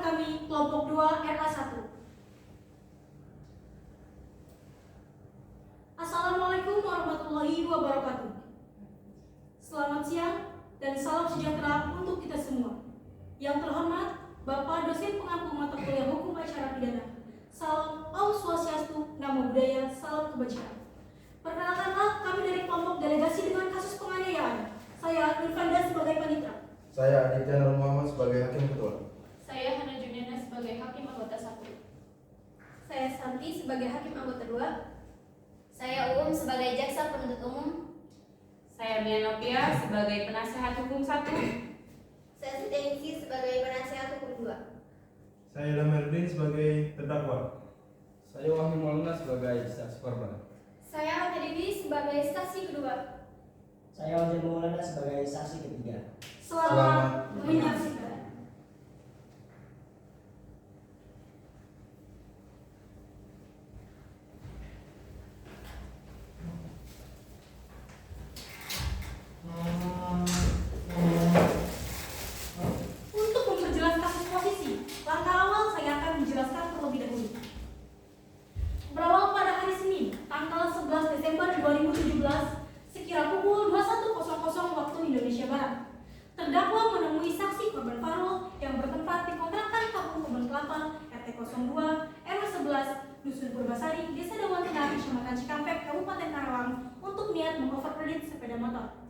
kami kelompok 2 RA1. Assalamualaikum warahmatullahi wabarakatuh. Selamat siang dan salam sejahtera untuk kita semua. Yang terhormat Bapak dosen pengampu mata kuliah Hukum Acara Pidana. Salam Om Swastiastu, Namo Buddhaya, salam kebajikan. Perkenalkanlah kami dari kelompok delegasi dengan kasus penganiayaan. Saya Irfanda sebagai panitera. Saya Aditya Nur Muhammad sebagai hakim ketua. Saya Hana Juniana sebagai hakim anggota 1. Saya Santi sebagai hakim anggota 2. Saya Uum sebagai jaksa penuntut umum. Saya Mia Novia sebagai penasehat hukum 1. Saya Sitianingsih sebagai penasehat hukum 2. Saya Lamerdin sebagai terdakwa. Saya Wahyu Maulana sebagai saksi korban. Saya Hati Dewi sebagai saksi kedua. Saya Wajen Maulana sebagai saksi ketiga. Selamat menyaksikan. Untuk memperjelas kasus posisi, langkah awal saya akan menjelaskan terlebih dahulu. Berawal pada hari Senin, tanggal 11 Desember 2017, sekira pukul 21.00 waktu Indonesia Barat, terdakwa menemui saksi korban Farul yang bertempat di kontrakan Kampung Kebun Kelapa RT 02 RW 11 Dusun Purbasari, Desa Dawan Tengah, Kecamatan Cikampek, Kabupaten Karawang untuk niat mengoverkredit sepeda motor.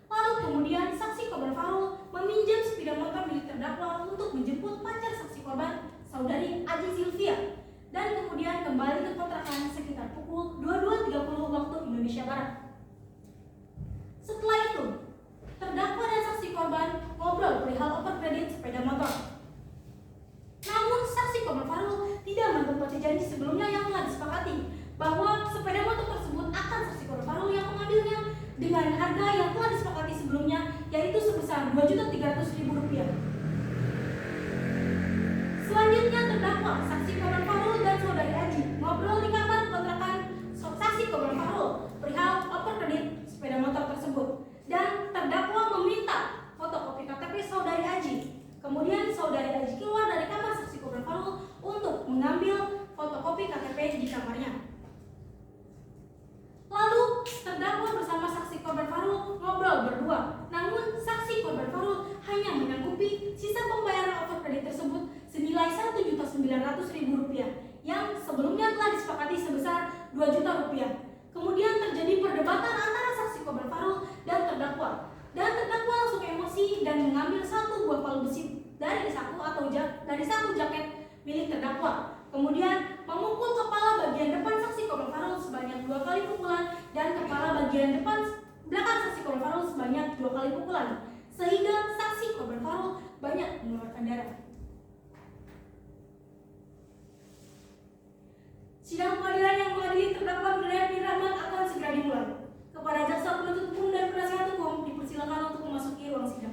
Lalu kemudian saksi korban Farul meminjam sepeda motor milik terdakwa untuk menjemput pacar saksi korban, saudari Aji Silvia, dan kemudian kembali ke kontrakan sekitar pukul 22.30 waktu Indonesia Barat. Setelah itu, terdakwa dan saksi korban ngobrol perihal overkredit sepeda motor. Namun saksi korban Farul tidak menepati janji sebelumnya yang telah disepakati bahwa sepeda motor tersebut akan saksi korban Farul yang mengambilnya dengan harga yang telah disepakati sebelumnya, yaitu sebesar Rp2.300.000. Selanjutnya terdakwa, saksi korban Farul dan saudari Aji ngobrol di kamar kontrakan saksi korban Farul perihal overkredit sepeda motor tersebut, dan terdakwa meminta fotokopi KTP saudari Aji. Kemudian saudari Aji keluar dari kamar saksi korban Farul untuk mengambil fotokopi KTP di kamarnya. Lalu terdakwa bersama saksi korban Farul ngobrol berdua, namun saksi korban Farul hanya menyanggupi sisa pembayaran overkredit tersebut senilai Rp1.900.000 yang sebelumnya telah disepakati sebesar Rp2 juta. Kemudian terjadi perdebatan antara saksi korban Farul dan terdakwa langsung emosi dan mengambil satu buah palu besi dari saku jaket milik terdakwa. Kemudian memukul kepala bagian depan saksi korban Farul sebanyak 2 kali pukulan dan kepala bagian belakang saksi korban Farul sebanyak 2 kali pukulan, sehingga saksi korban Farul banyak mengeluarkan darah. Sidang pengadilan yang mengadili terdakwa Nurhayati Rahmat akan segera dimulai. Kepada jaksa penuntut umum dan penasihat hukum dipersilakan untuk memasuki ruang sidang.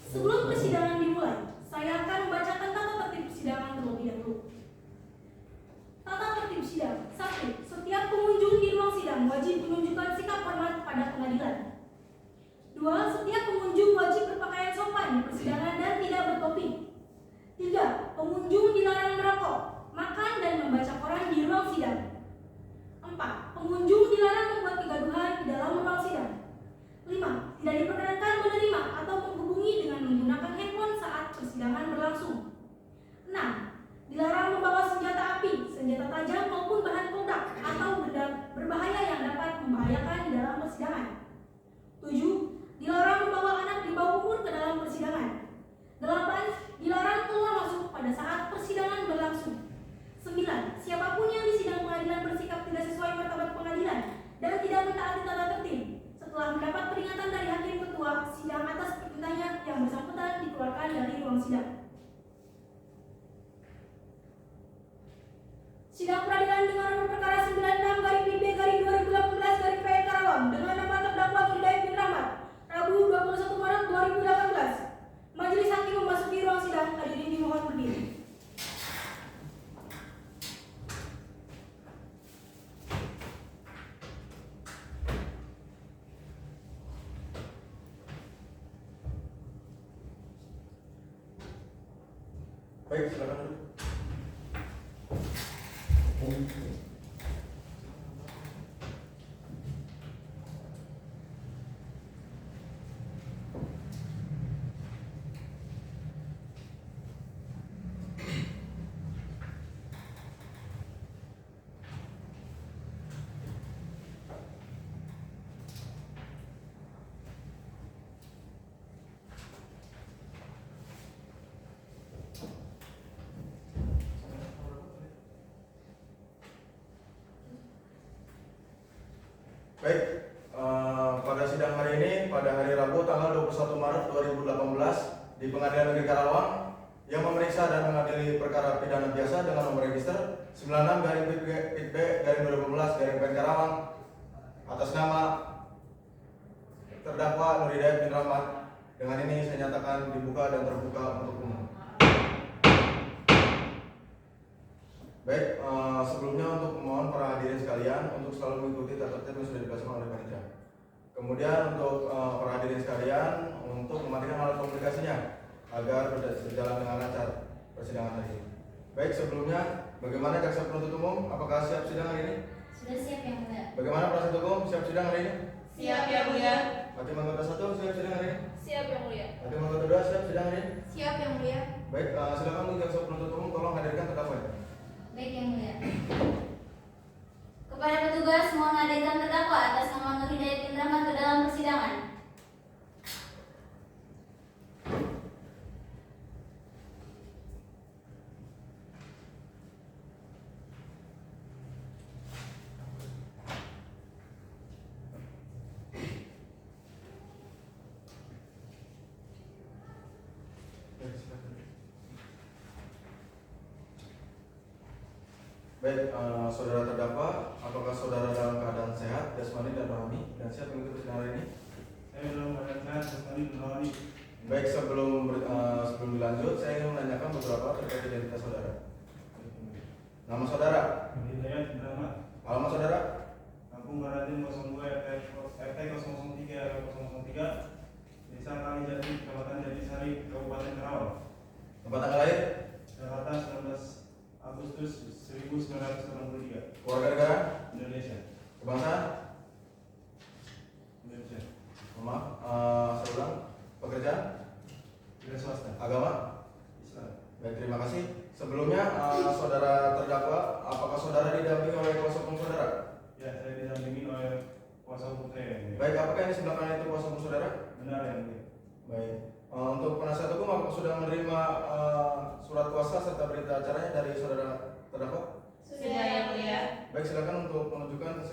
Sebelum persidangan dimulai, saya akan membacakan tata tertib persidangan terlebih dahulu. Tata tertib sidang. 1. Setiap pengunjung di ruang sidang wajib menunjukkan sikap hormat pada pengadilan. 2. Setiap pengunjung wajib berpakaian sopan di persidangan dan tidak bertopi. 3. Pengunjung dilarang merokok, makan dan membaca koran di ruang sidang. 4. Pengunjung dilarang membuat kegaduhan di dalam ruang sidang. 5. Tidak diperkenankan menerima atau menghubungi dengan menggunakan handphone saat persidangan berlangsung. 6. Dilarang membawa senjata api, senjata tajam maupun bahan peledak atau benda berbahaya yang dapat membahayakan di dalam persidangan. 7. Dilarang membawa anak di bawah umur ke dalam persidangan. 8. Dilarang keluar masuk pada saat persidangan berlangsung. 9. Siapapun yang di sidang pengadilan bersikap tidak sesuai martabat pengadilan dan tidak mentaati tata tertib, setelah mendapat peringatan dari hakim ketua sidang atas perintahnya yang bersangkutan dikeluarkan dari ruang sidang. Sidang peradilan dengan nomor perkara 96/B/2018/PN Karawang dengan nama terdakwa Nurhayati Rahmat, Rabu 21 Baik, silakan duduk. Baik, pada sidang hari ini, pada hari Rabu tanggal 21 Maret 2018 di Pengadilan Negeri Karawang yang memeriksa dan mengadili perkara pidana biasa dengan nomor register 96/PB/2015 Karawang atas nama terdakwa Nur Hidayat bin Rahmat. Dengan ini saya nyatakan dibuka dan terbuka untuk umum. Baik, sebelumnya untuk memohon para hadirin sekalian untuk selalu mengikuti tata tertib yang sudah dibacakan oleh panitia. Kemudian untuk para hadirin sekalian untuk mematikan alat komunikasinya agar berjalan dengan lancar persidangan hari ini. Baik, sebelumnya bagaimana jaksa penuntut umum? Apakah siap sidang hari ini? Sudah siap yang mulia. Bagaimana penasihat hukum? Siap sidang hari ini? Siap yang mulia. Hakim anggota 1 siap sidang hari ini? Siap yang mulia. Hakim anggota 2 siap sidang hari ini? Siap yang mulia. Baik, silakan untuk jaksa penuntut umum tolong hadirkan terdakwa. Baik yang mulia. Kepada petugas mohon hadirkan terdakwa atas nama Nur Hidayat bin Rahmat ke dalam persidangan. Baik, saudara terdakwa, apakah saudara dalam keadaan sehat, jasmani dan rohani dan siap mengikuti persidangan hari ini? Saya dalam keadaan sehat, jasmani dan rohani. Baik, sebelum dilanjut, saya ingin menanyakan beberapa terkait identitas saudara. Nama saudara, Hidayat bin Rahmat, alamat saudara, Kampung Karatin 02 RT 003 RW 003, Desa Kalijati, Kecamatan Jatisari, Kabupaten Karawang, tempat tanggal lahir, Jakarta 19 Agustus 1983, keluarga negara, Indonesia. kebangsaan, Indonesia. maaf, saya ulang, pekerjaan, Wira swasta, agama. Islam. Baik, terima kasih. Sebelumnya, saudara terdakwa, apakah saudara didampingi oleh kuasa hukum saudara? Ya, saya didampingi oleh kuasa hukum saya. Yang mulia. Baik, apakah yang di sebelah kanan itu kuasa hukum saudara? Benar yang mulia. Baik. Untuk penasihat hukum, apakah sudah menerima surat kuasa serta berita acaranya dari saudara terdakwa? Sudah yang mulia. Baik, silakan untuk menunjukkan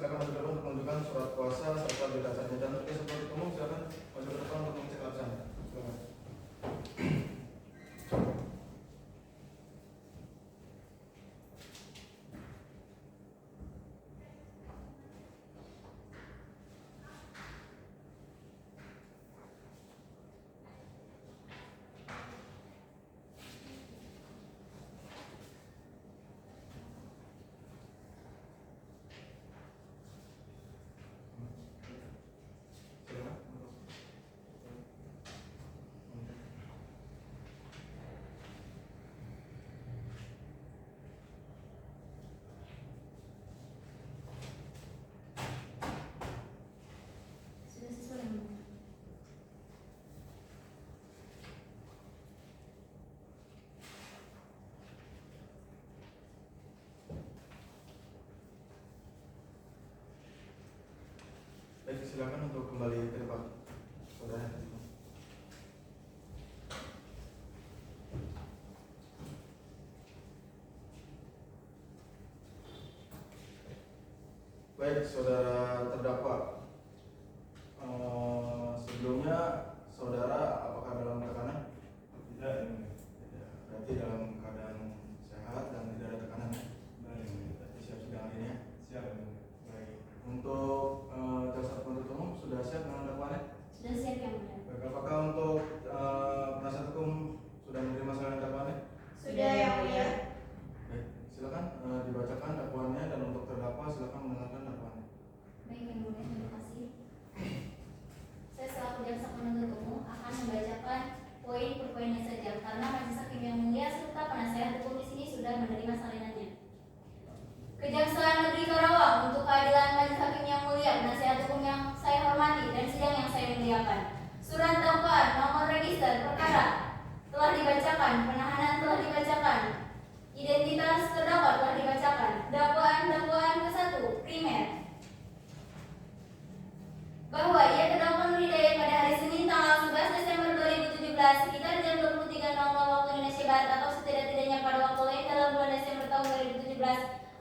surat kuasa serta berita acaranya. Dan untuk seperti umum, silakan maju ke depan untuk mengecek absen. Silakan. Sudah sesuai yang mulia. Baik, silakan untuk kembali ke depan, saudara. Baik, saudara terdakwa. Sebelumnya, saudara apakah dalam tekanan? Tidak yang mulia. Tidak. Berarti dalam keadaan sehat dan tidak ada tekanan ya? Benar yang mulia. Berarti siap sidang hari ini ya? Siap yang mulia. Baik. Untuk jaksa penuntut umum sudah siap dengan dakwaannya? Sudah siap yang mulia. Baik, apakah untuk penasihat hukum sudah menerima saran dakwaannya? Sudah yang mulia. Baik, silakan dibacakan dakwaannya dan untuk terdakwa silakan mendengarkan dakwaannya. Baik yang mulia.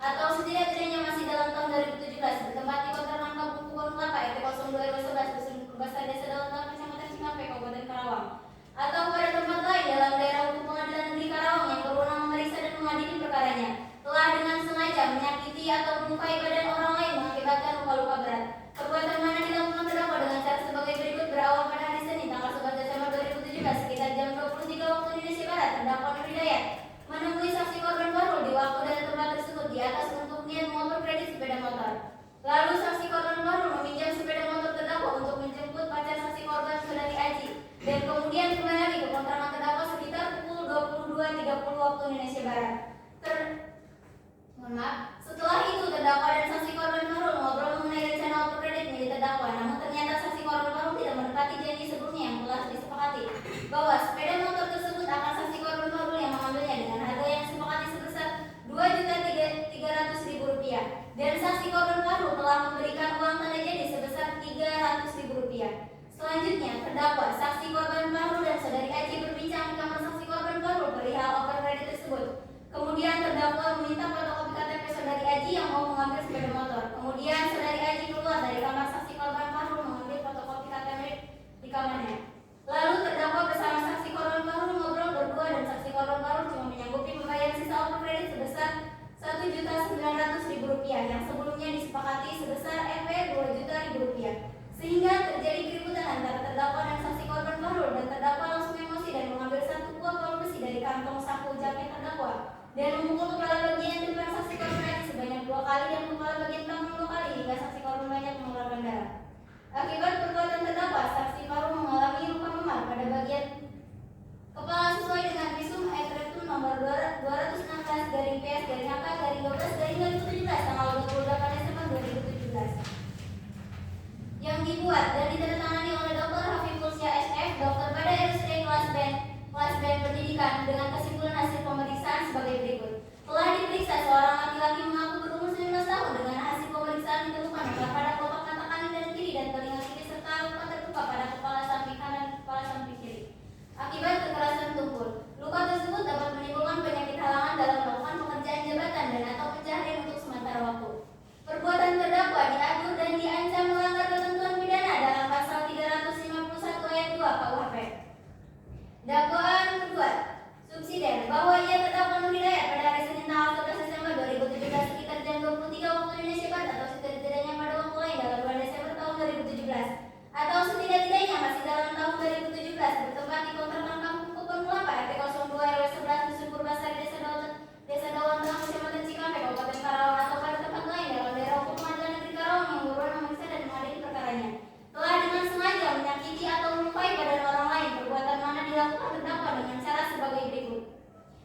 atau setidak-tidaknya masih dalam tahun 2017 bertempat di Kontrakan Kampung Kebon Kelapa RT 02 RW 11 Dusun Purbasari Desa Daun Taman Kecamatan Cikampek Kabupaten Karawang, atau pada tempat lain dalam daerah hukum Pengadilan Negeri Karawang yang berwenang memeriksa dan mengadili perkaranya, telah dengan sengaja menyakiti atau melukai badan orang lain mengakibatkan luka-luka berat. Perbuatan mana dilakukan terdakwa dengan cara sebagai berikut. Berawal pada hari Senin tanggal 11 Desember 2017 sekitar jam 23 waktu Indonesia Barat, terdakwa Nur Hidayat menemui saksi korban Fahrul di waktu dan tempat tersebut di atas untuk niat motor kredit sepeda motor. Lalu saksi korban Fahrul meminjam sepeda motor terdakwa untuk menjemput pacar saksi korban saudari Aji, dan kemudian kembali lagi ke kontrakan terdakwa sekitar pukul 22.30 waktu Indonesia Barat. Setelah itu terdakwa dan saksi korban Fahrul ngobrol mengenai rencana auto kredit milik terdakwa. Namun ternyata saksi korban Fahrul tidak menepati janji sebelumnya yang telah disepakati bahwa sepeda motor tersebut akan saksi korban Fahrul yang mengambilnya dengan harga yang disepakati sebesar Rp2.300.000 dan saksi korban Fahrul telah memberikan uang tanda janji sebesar Rp300.000. Selanjutnya terdakwa, saksi korban Fahrul dan saudari Aji berbincang di kamar saksi korban Fahrul perihal auto kredit tersebut. Kemudian terdakwa meminta fotokopi KTP saudari Aji yang mau mengambil sepeda motor. Kemudian saudari Aji keluar dari kamar saksi korban Fahrul mengambil fotokopi KTP di kamarnya. Lalu terdakwa bersama saksi korban Fahrul ngobrol berdua dan saksi korban Fahrul cuma menyanggupi membayar sisa auto kredit sebesar Rp1.900.000 yang sebelumnya disepakati sebesar Rp2.000.000. Sehingga terjadi keributan antara terdakwa dan saksi korban Fahrul, dan terdakwa langsung emosi dan mengambil satu buah palu besi dari kantong saku jaket terdakwa dan memukul kepala bagian depan saksi korban Aji sebanyak 2 kali dan kepala bagian belakang 2 kali hingga saksi korban banyak mengeluarkan darah. Akibat perbuatan terdakwa, saksi Fahrul mengalami luka memar pada bagian kepala sesuai dengan visum et retum nomor 216/PS/HK/12/2017 tanggal 28 Desember 2017 yang dibuat dan ditandatangani oleh Dr. Hafiful Syah SF, Dr. pada RSUD kelas band pendidikan dengan kesimpulan hasil pemeriksaan sebagai berikut. Telah diperiksa seorang laki-laki mengaku berumur 19 tahun. Dengan hasil pemeriksaan ditemukan luka pada kelopak mata kanan dan kiri dan telinga kiri serta luka terbuka pada kepala samping kanan dan kepala samping kiri akibat kekerasan tumpul. Luka tersebut dapat menimbulkan penyakit halangan dalam melakukan pekerjaan jabatan dan atau pencaharian untuk sementara waktu. Perbuatan terdakwa diatur dan diancam melanggar ketentuan pidana dalam pasal 351 ayat 2 KUHP. Dakwaan kedua, subsidiar, bahwa ia terdakwa Nur Hidayat pada hari Senin tanggal 11 Desember 2017 sekitar jam 23 waktu Indonesia Barat atau setidak-tidaknya pada waktu lain dalam 2 Desember tahun 2017 atau setidak-tidaknya masih dalam tahun 2017 bertempat di kontrakan Kampung Kebon Kelapa RT 02 RW 11 Dusun Purbasari Desa Daun Taman Kecamatan Cikampek Kabupaten Karawang atau pada tempat lain dalam daerah hukum Pengadilan Negeri Karawang yang berwenang memeriksa dan mengadili perkaranya, telah dengan sengaja menyakiti atau melukai badan orang lain. Perbuatan mana dilakukan terdakwa dengan cara sebagai berikut.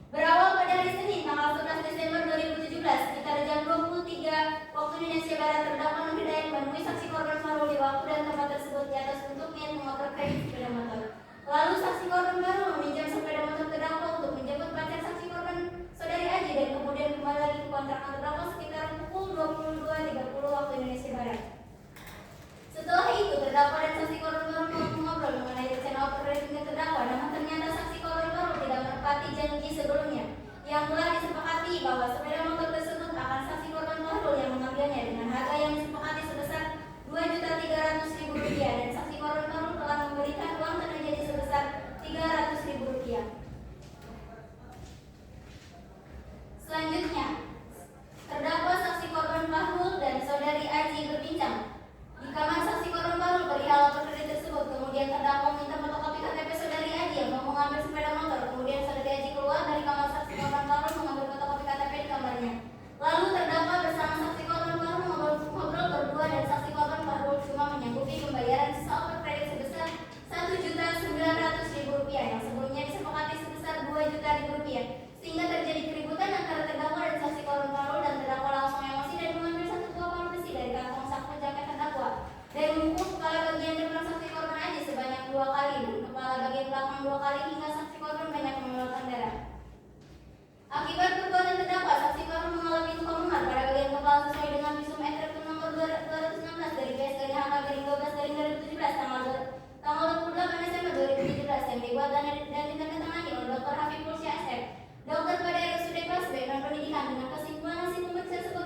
Berawal pada hari Senin tanggal 11 Desember 2017 sekitar jam 23 waktu Indonesia Barat, terdakwa Nur Hidayat menemui saksi korban Fahrul di waktu dan tempat tersebut di atas untuk niat mengoper kredit sepeda motor. Lalu saksi korban Fahrul meminjam sepeda motor terdakwa untuk menjemput pacar saksi korban saudari Aji dan kemudian kembali lagi ke kontrakan terdakwa sekitar pukul 22.30 waktu Indonesia Barat. Setelah itu terdakwa dan saksi korban Fahrul mengobrol mengenai rencana auto kredit milik terdakwa. Namun ternyata saksi korban Fahrul tidak menepati janji sebelumnya yang telah disepakati bahwa sepeda motor tersebut akan saksi korban Fahrul yang mengambilnya dengan harga yang disepakati sebesar Rp2.300.000 dan saksi korban Fahrul telah memberikan uang tanda janji sebesar Rp300.000. Selanjutnya, terdakwa saksi korban Fahrul dan saudari Aji berbincang di kamar saksi korban Fahrul perihal auto kredit tersebut. Kemudian terdakwa meminta fotokopi KTP saudari Aji yang mau mengambil sepeda motor. Kemudian saudari Aji keluar dari kamar saksi korban Fahrul mengambil fotokopi KTP di kamarnya. Lalu terdakwa bersama saksi korban Fahrul ngobrol berdua dan saksi korban Fahrul cuma menyanggupi pembayaran sisa auto kredit sebesar Rp1.900.000 yang sebelumnya disepakati sebesar Rp2.000.000 sehingga terjadi keributan antara terdakwa dan saksi korban Fahrul, dan terdakwa langsung emosi dan mengambil satu buah palu besi dari kantong saku jaket terdakwa dan memukul kepala bagian depan saksi korban Aji sebanyak 2 kali dan kepala bagian belakang 2 kali hingga saksi korban banyak mengeluarkan darah. Akibat perbuatan terdakwa, saksi Fahrul mengalami luka memar pada bagian kepala sesuai dengan visum et retum nomor 216/PS/HK/12/2017 tanggal 28 Desember 2017 yang dibuat dan ditandatangani oleh Dr. Hafiful Syah SF, Dokter pada RSUD kelas band pendidikan dengan kesimpulan hasil pemeriksaan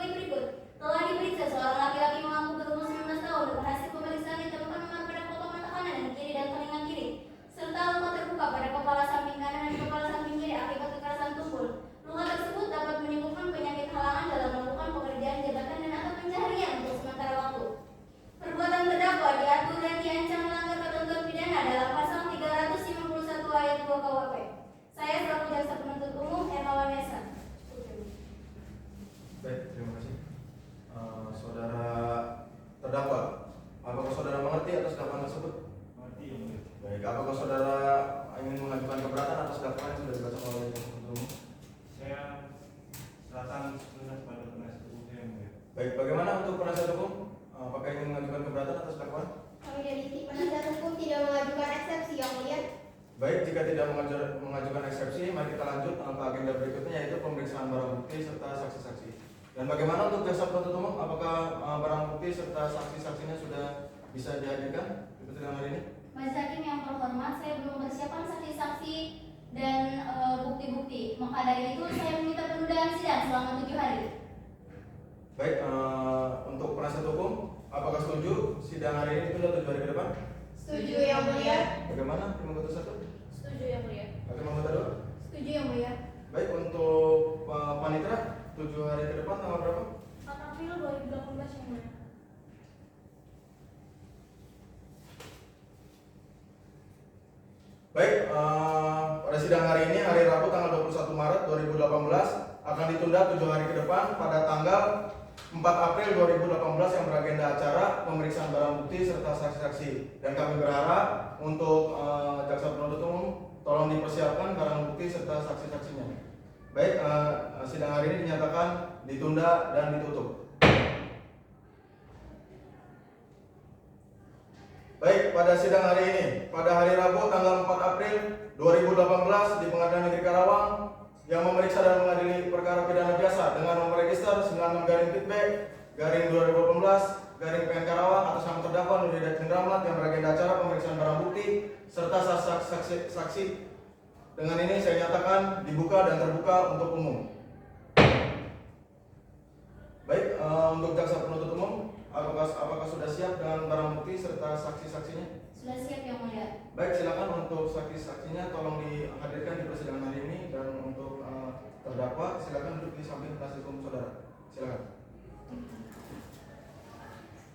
Baik, jika tidak mengajukan eksepsi, mari kita lanjut ke agenda berikutnya, yaitu pemeriksaan barang bukti serta saksi-saksi. Dan bagaimana untuk jaksa penuntut umum? Apakah barang bukti serta saksi-saksinya sudah bisa dihadirkan di persidangan hari ini? Majelis Hakim yang terhormat, saya belum persiapan saksi-saksi dan bukti-bukti. Maka dari itu saya meminta penundaan sidang selama 7 hari. Baik, untuk penasihat hukum, apakah setuju sidang hari ini ditunda 7 hari ke depan? Setuju Yang Mulia. Bagaimana? Hakim anggota 1? Setuju Yang Mulia. Hakim anggota 2? Setuju Yang Mulia. Baik, untuk panitera 7 hari ke depan tanggal berapa? 4 April 2018 Yang Mulia. Baik, pada sidang hari ini, hari Rabu tanggal 21 Maret 2018 akan ditunda 7 hari ke depan pada tanggal 4 April 2018 yang beragenda acara pemeriksaan barang bukti serta saksi-saksi. Dan kami berharap untuk jaksa penuntut umum tolong dipersiapkan barang bukti serta saksi-saksinya. Baik, sidang hari ini dinyatakan ditunda dan ditutup. Baik, pada sidang hari ini, pada hari Rabu tanggal 4 April 2018 di Pengadilan Negeri Karawang yang memeriksa dan mengadili perkara pidana biasa dengan nomor register 96/PIB/2018/PN Karawang atas nama terdakwa Nurhidayat Rahmat yang beragenda acara pemeriksaan barang bukti serta saksi. Dengan ini saya nyatakan dibuka dan terbuka untuk umum. Baik, untuk jaksa penuntut umum, apakah sudah siap dengan barang bukti serta saksi-saksinya? Sudah siap Yang Mulia. Baik, silakan untuk saksi-saksinya tolong dihadirkan di persidangan hari ini, dan untuk terdakwa silakan duduk di samping penasihat hukum saudara. Silakan.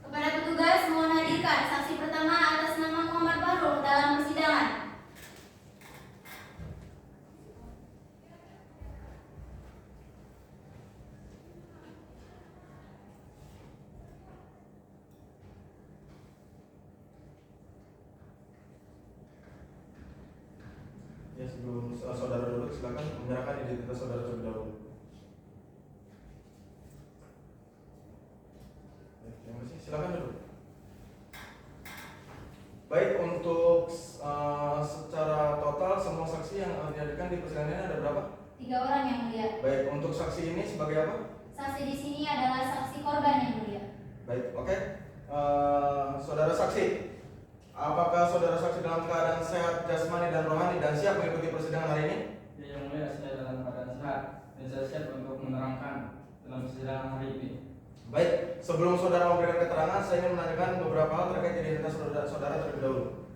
Kepada petugas mohon hadirkan saksi pertama atas nama Muhammad Bahrul dalam persidangan. Ya, sebelum saudara duduk silakan menyerahkan identitas saudara terlebih dahulu. Terima kasih. Silakan duduk. Baik, untuk secara total semua saksi yang dihadirkan di persidangan ini ada berapa? 3 orang Yang Mulia. Baik, untuk saksi ini sebagai apa? Saksi di sini adalah saksi korban Yang Mulia. Baik, oke. Saudara saksi, apakah saudara saksi dalam keadaan sehat jasmani dan rohani dan siap mengikuti persidangan hari ini? Ya, Yang Mulia, saya dalam keadaan sehat dan saya siap untuk menerangkan dalam persidangan hari ini. Baik, sebelum saudara memberikan keterangan, saya ingin menanyakan beberapa hal terkait identitas saudara terlebih dahulu.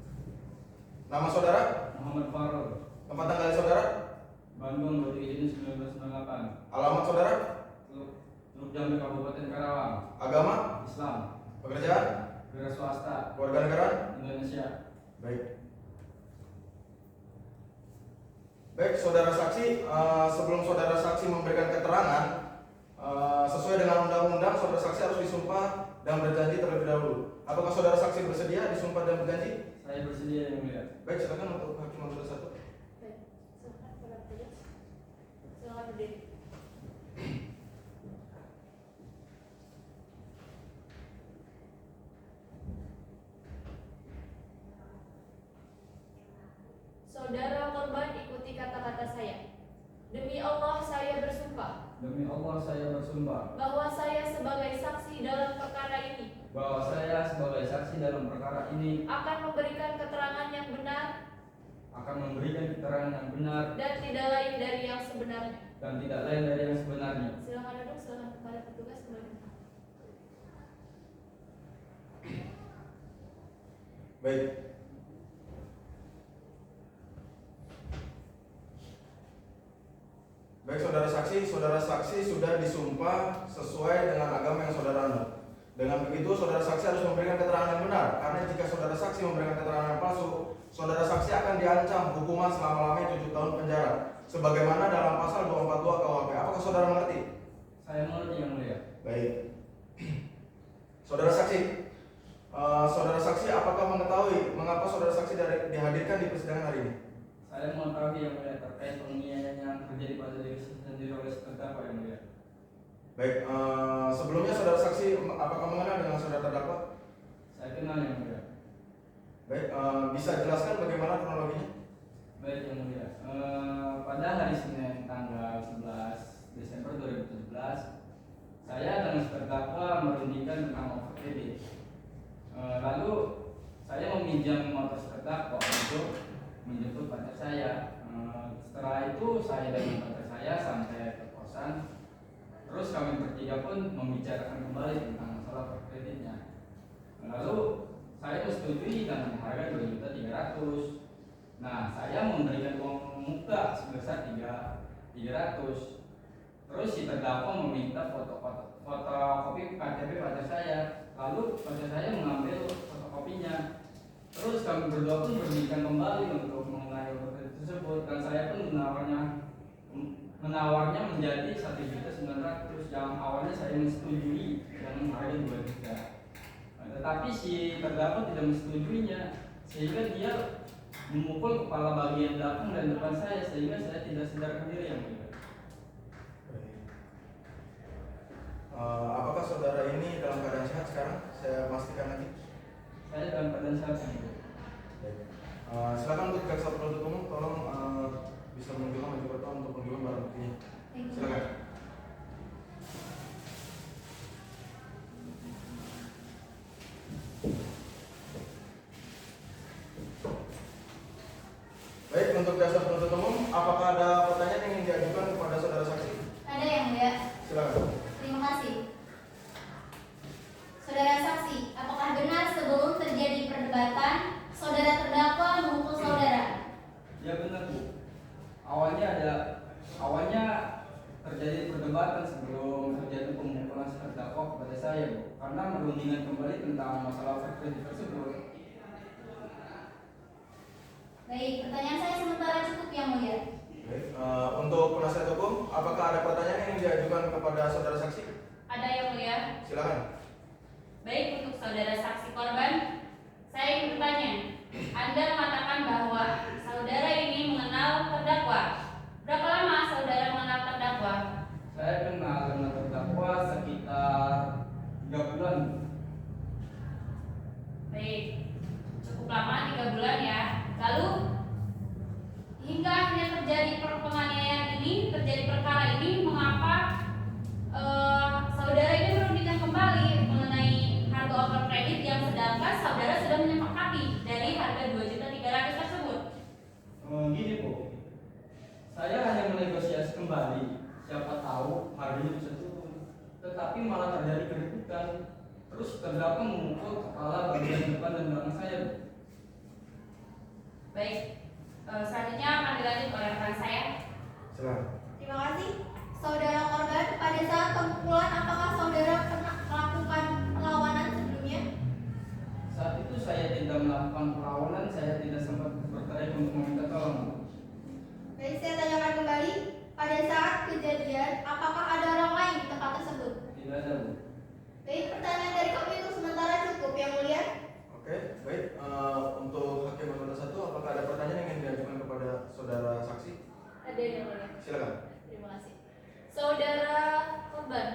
Nama saudara? Muhammad Farul, Tempat tanggal saudara? Bandung 23 Juni 1998. Alamat saudara? Teluk Jambi, Kabupaten Karawang. Agama? Islam. Pekerjaan? Wira swasta. Warga negara? Indonesia. Baik. Baik, saudara saksi, sebelum saudara saksi memberikan keterangan sesuai dengan undang-undang, saudara saksi harus disumpah dan berjanji terlebih dahulu. Apakah saudara saksi bersedia disumpah dan berjanji? Saya bersedia Yang Mulia. Baik, silakan untuk hakim anggota 1. Baik, silakan pada petugas. Silakan berdiri. Saudara korban ikuti kata-kata saya. Demi Allah saya bersumpah Demi Allah saya bersumpah bahwa saya sebagai saksi dalam perkara ini bahwa saya sebagai saksi dalam perkara ini akan memberikan keterangan yang benar akan memberikan keterangan yang benar dan tidak lain dari yang sebenarnya. dan tidak lain dari yang sebenarnya. Silakan duduk, silakan kepada petugas kembali. Baik. Baik, saudara saksi sudah disumpah sesuai dengan agama yang saudara anut. Dengan begitu, saudara saksi harus memberikan keterangan yang benar, karena jika saudara saksi memberikan keterangan yang palsu, saudara saksi akan diancam hukuman selama-lamanya 7 tahun penjara, sebagaimana dalam pasal 242 KUHP. Apakah saudara mengerti? Saya mengerti Yang Mulia. Baik. Saudara saksi, apakah mengetahui mengapa saudara saksi dihadirkan di persidangan hari ini? Saya mengetahui Yang Mulia terkait penganiayaan yang terjadi pada diri saya sendiri oleh terdakwa Yang Mulia. Baik, sebelumnya saudara saksi apakah mengenal dengan saudara terdakwa? Saya kenal Yang Mulia. Baik, bisa jelaskan bagaimana kronologinya? menjemput pacar saya. Setelah itu saya dan pacar saya sampai ke kosan. Terus kami bertiga pun membicarakan kembali tentang masalah kreditnya. Lalu saya menyetujui dengan harga 2.300.000. Nah, saya memberikan uang muka sebesar 300. Terus si terdakwa meminta fotokopi KTP pacar saya. Lalu pacar saya mengambil fotokopinya. Terus kami berdua pun berbincang kembali untuk mengenai kredit tersebut, dan saya pun menawarnya menjadi 1.900.000 yang awalnya saya menyetujui dengan harga 2 juta. Tetapi si terdakwa tidak menyetujuinya, sehingga dia memukul kepala bagian belakang dan depan saya, sehingga saya tidak sadarkan diri yang mulia. Apakah saudara ini dalam keadaan sehat sekarang? Saya pastikan lagi. Saya dalam keadaan sehat yang mulia. Silakan untuk jaksa penuntut umum, tolong bisa menunjukkan maju ke depan untuk menunjukkan barang buktinya. Silakan. Baik, untuk jaksa penuntut umum, apakah ada pertanyaan yang ingin diajukan kepada saudara saksi? Ada yang mulia. Silakan. Terima kasih. Saudara saksi, apakah benar sebelum terjadi perdebatan, saudara terdakwa memukul saudara? Ya benar, Bu. Awalnya terjadi perdebatan sebelum terjadi pemukulan si terdakwa kepada saya, Bu, karena merundingkan kembali tentang masalah kredit tersebut. Baik, pertanyaan saya sementara cukup yang mulia. Baik, untuk penasihat hukum, apakah ada pertanyaan yang ingin diajukan kepada saudara saksi? Ada yang mulia. Silakan. Baik, untuk saudara saksi korban, saya ingin bertanya. Anda mengatakan bahwa saudara ini mengenal terdakwa. Berapa lama saudara mengenal terdakwa? Saya kenal dengan terdakwa sekitar 3 bulan. Baik, cukup lama, 3 bulan ya. Lalu hingga akhirnya terjadi penganiayaan ini, terjadi perkara ini, mengapa saudara ini merundingkan kembali mengenai harga over kredit yang sedangkan saudara sudah menyepakati dari harga 2.300.000 tersebut? Gini, Bu, saya hanya menegosiasi kembali. Siapa tahu harganya bisa turun, tetapi malah terjadi keributan. Terus terdakwa memukul kepala bagian depan dan belakang saya, Bu. Baik, selanjutnya akan dilanjut oleh rekan saya. Silakan. Terima kasih. Saudara korban, pada saat pemukulan apakah saudara pernah melakukan perlawanan sebelumnya? Saat itu saya tidak melakukan perlawanan, saya tidak sempat berteriak untuk meminta tolong. Baik, saya tanyakan kembali. Pada saat kejadian, apakah ada orang lain di tempat tersebut? Tidak ada, Bu. Baik, pertanyaan dari kami untuk sementara cukup yang mulia. Oke, baik. Untuk hakim anggota 1, apakah ada pertanyaan yang ingin diajukan kepada saudara saksi? Ada yang mulia. Silakan. Terima kasih. Saudara korban,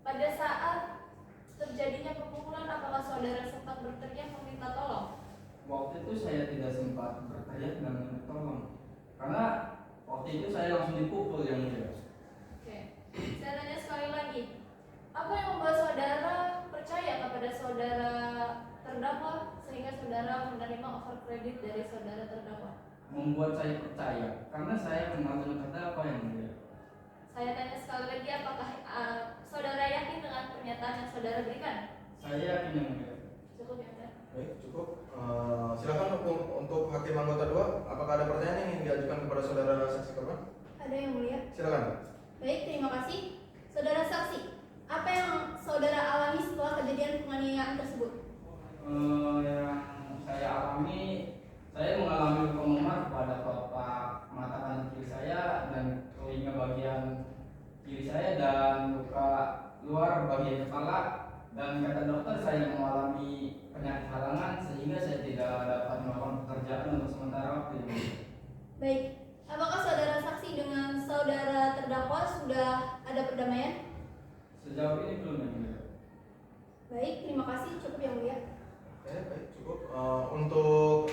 pada saat terjadinya pemukulan, apakah saudara sempat berteriak meminta tolong? Waktu itu saya tidak sempat berteriak dan meminta tolong, karena waktu itu saya langsung dipukul yang mulia. Oke, saya tanya sekali lagi. Apa yang membuat saudara percaya kepada saudara terdakwa sehingga saudara menerima over kredit dari saudara terdakwa? Membuat saya percaya, karena saya kenal dengan terdakwa yang mulia. Saya tanya sekali lagi, apakah saudara yakin dengan pernyataan yang saudara berikan? Saya yakin yang mulia. Cukup ya, Pak? Baik, cukup. Silakan untuk hakim anggota 2, apakah ada pertanyaan yang ingin diajukan kepada saudara saksi korban? Ada yang mulia. Silakan. Baik, terima kasih. Saudara saksi, apa yang saudara alami setelah kejadian penganiayaan tersebut? Yang saya alami, saya mengalami luka memar pada kelopak mata kanan kiri saya dan telinga bagian kiri saya dan luka luar bagian kepala, dan kata dokter saya mengalami penyakit halangan sehingga saya tidak dapat melakukan pekerjaan untuk sementara waktu ini. Baik, apakah saudara saksi dengan saudara terdakwa sudah ada perdamaian? Sejauh ini belum yang mulia. Baik, terima kasih. Cukup yang mulia. Oke, baik, cukup. Untuk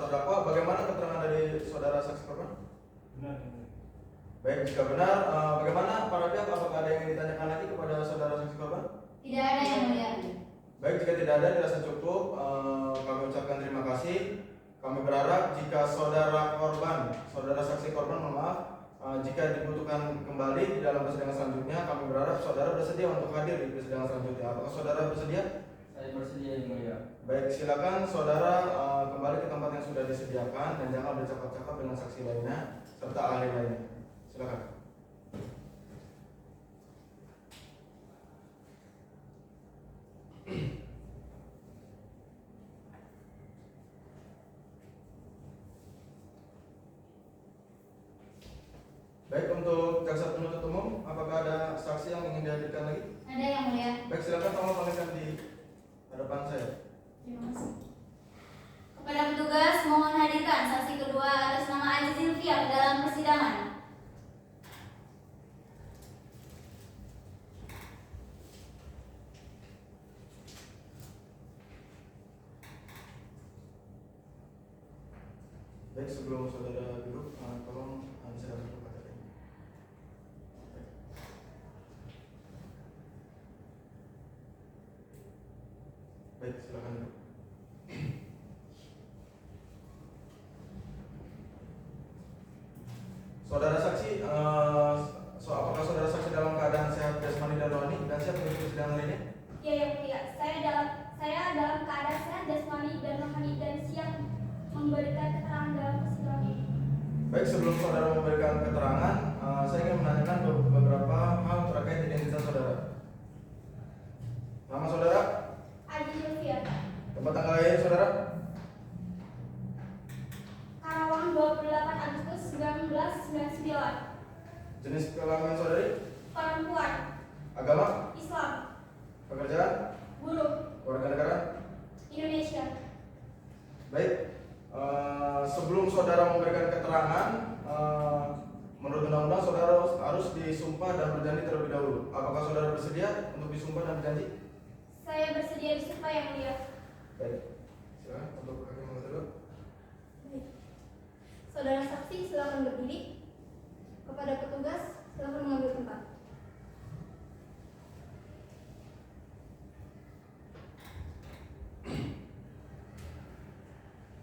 terdakwa, bagaimana keterangan dari saudara saksi korban? Benar. Baik, jika benar, bagaimana para pihak, apakah ada yang ingin ditanyakan lagi kepada saudara saksi korban? Tidak ada yang mulia. Baik, jika tidak ada, dirasa cukup. Kami ucapkan terima kasih. Kami berharap jika saudara saksi korban, mohon maaf, jika dibutuhkan kembali di dalam persidangan selanjutnya, kami berharap saudara bersedia untuk hadir di persidangan selanjutnya. Apakah saudara bersedia? Saya bersedia yang mulia. Baik, silakan saudara kembali ke tempat yang sudah disediakan dan jangan bercakap-cakap dengan saksi lainnya serta ahli lainnya. Silakan. Baik, untuk jaksa penuntut umum, apakah ada saksi yang ingin dihadirkan lagi? Ada yang mulia. Baik, silakan tolong panggilkan di hadapan saya. Terima kasih. Kepada petugas, mohon hadirkan saksi kedua atas nama Aziz Zilfiar dalam persidangan. Baik, sebelum saudara duduk, tolong diserahkan kepada saya. Baik, silakan duduk. Saudara saksi, apakah saudara saksi dalam keadaan sehat jasmani dan rohani dan siap mengikuti persidangan ini? Ya, yang mulia. Saya dalam keadaan sehat jasmani dan rohani dan siap memberikan keterangan dalam persidangan ini. Baik, sebelum saudara memberikan keterangan, saya ingin menanyakan beberapa hal terkait identitas saudara. Nama saudara? Aziz Zilfiar. Tempat tanggal lahir saudara? Karawang 28 Agustus 1999. Jenis kelamin saudari? Perempuan. Agama? Islam. Pekerjaan? Buruh. Warga negara? Indonesia. Baik, sebelum saudara memberikan keterangan, menurut undang-undang saudara harus disumpah dan berjanji terlebih dahulu. Apakah saudara bersedia untuk disumpah dan berjanji? Saya bersedia disumpah yang mulia. Baik, silakan untuk hakim mengambil dulu. Baik. Saudara saksi silakan berdiri. Kepada petugas silakan mengambil tempat.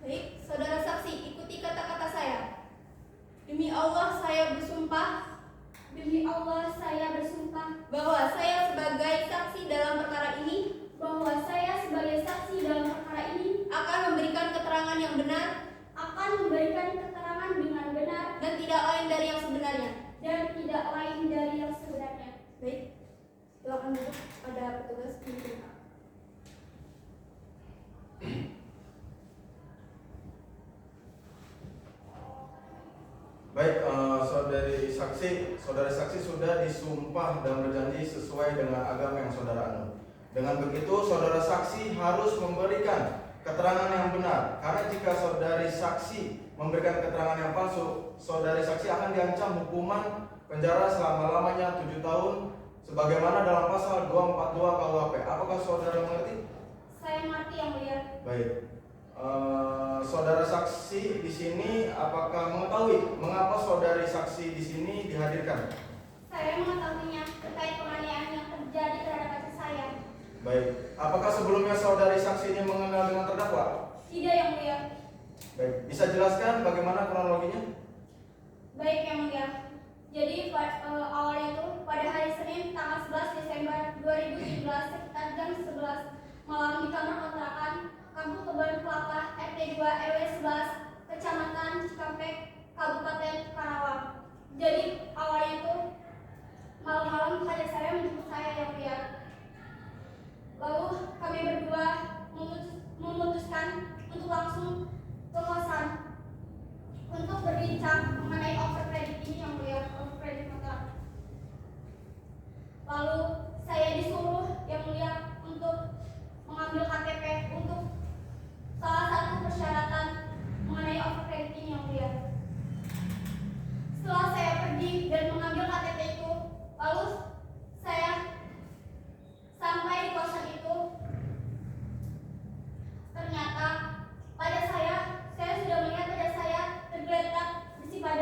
Baik, saudara saksi, ikuti kata-kata saya. Demi Allah saya bersumpah bahwa saya sebagai saksi dalam perkara ini akan memberikan keterangan yang benar dan tidak lain dari yang sebenarnya. Baik, silakan duduk pada petugas penyidik. Baik, saudara saksi sudah disumpah dan berjanji sesuai dengan agama yang saudara anut. Dengan begitu, saudara saksi harus memberikan keterangan yang benar. Karena jika saudari saksi memberikan keterangan yang palsu, saudari saksi akan diancam hukuman penjara selama-lamanya 7 tahun, sebagaimana dalam pasal 242 KUHP. Apakah saudara mengerti? Saya mengerti yang mulia. Baik. Saudara saksi di sini apakah mengetahui mengapa saudari saksi di sini dihadirkan? Saya mengetahuinya terkait penganiayaan yang terjadi terhadap pacar saya. Baik. Apakah sebelumnya saudari saksi ini mengenal dengan terdakwa? Tidak yang mulia. Baik. Bisa jelaskan bagaimana kronologinya? Baik yang mulia. Jadi awalnya itu pada hari Senin tanggal 11 Desember 2017 sekitar jam 11 malam di kamar kontrakan Kampung Kebun Kelapa RT 2 RW 11 Kecamatan Cikampek Kabupaten Karawang. Jadi awalnya itu malam-malam pacar saya menjemput saya yang mulia. Lalu kami berdua memutuskan untuk langsung ke kosan untuk berbincang mengenai overcredit ini yang mulia, overcredit motor. Lalu saya disuruh yang mulia untuk mengambil KTP untuk salah satu persyaratan mengenai overcredit ini yang mulia. Setelah saya pergi dan mengambil KTP itu, lalu saya sampai di kosan itu, ternyata pada saya sudah melihat pada saya tergeletak besi padat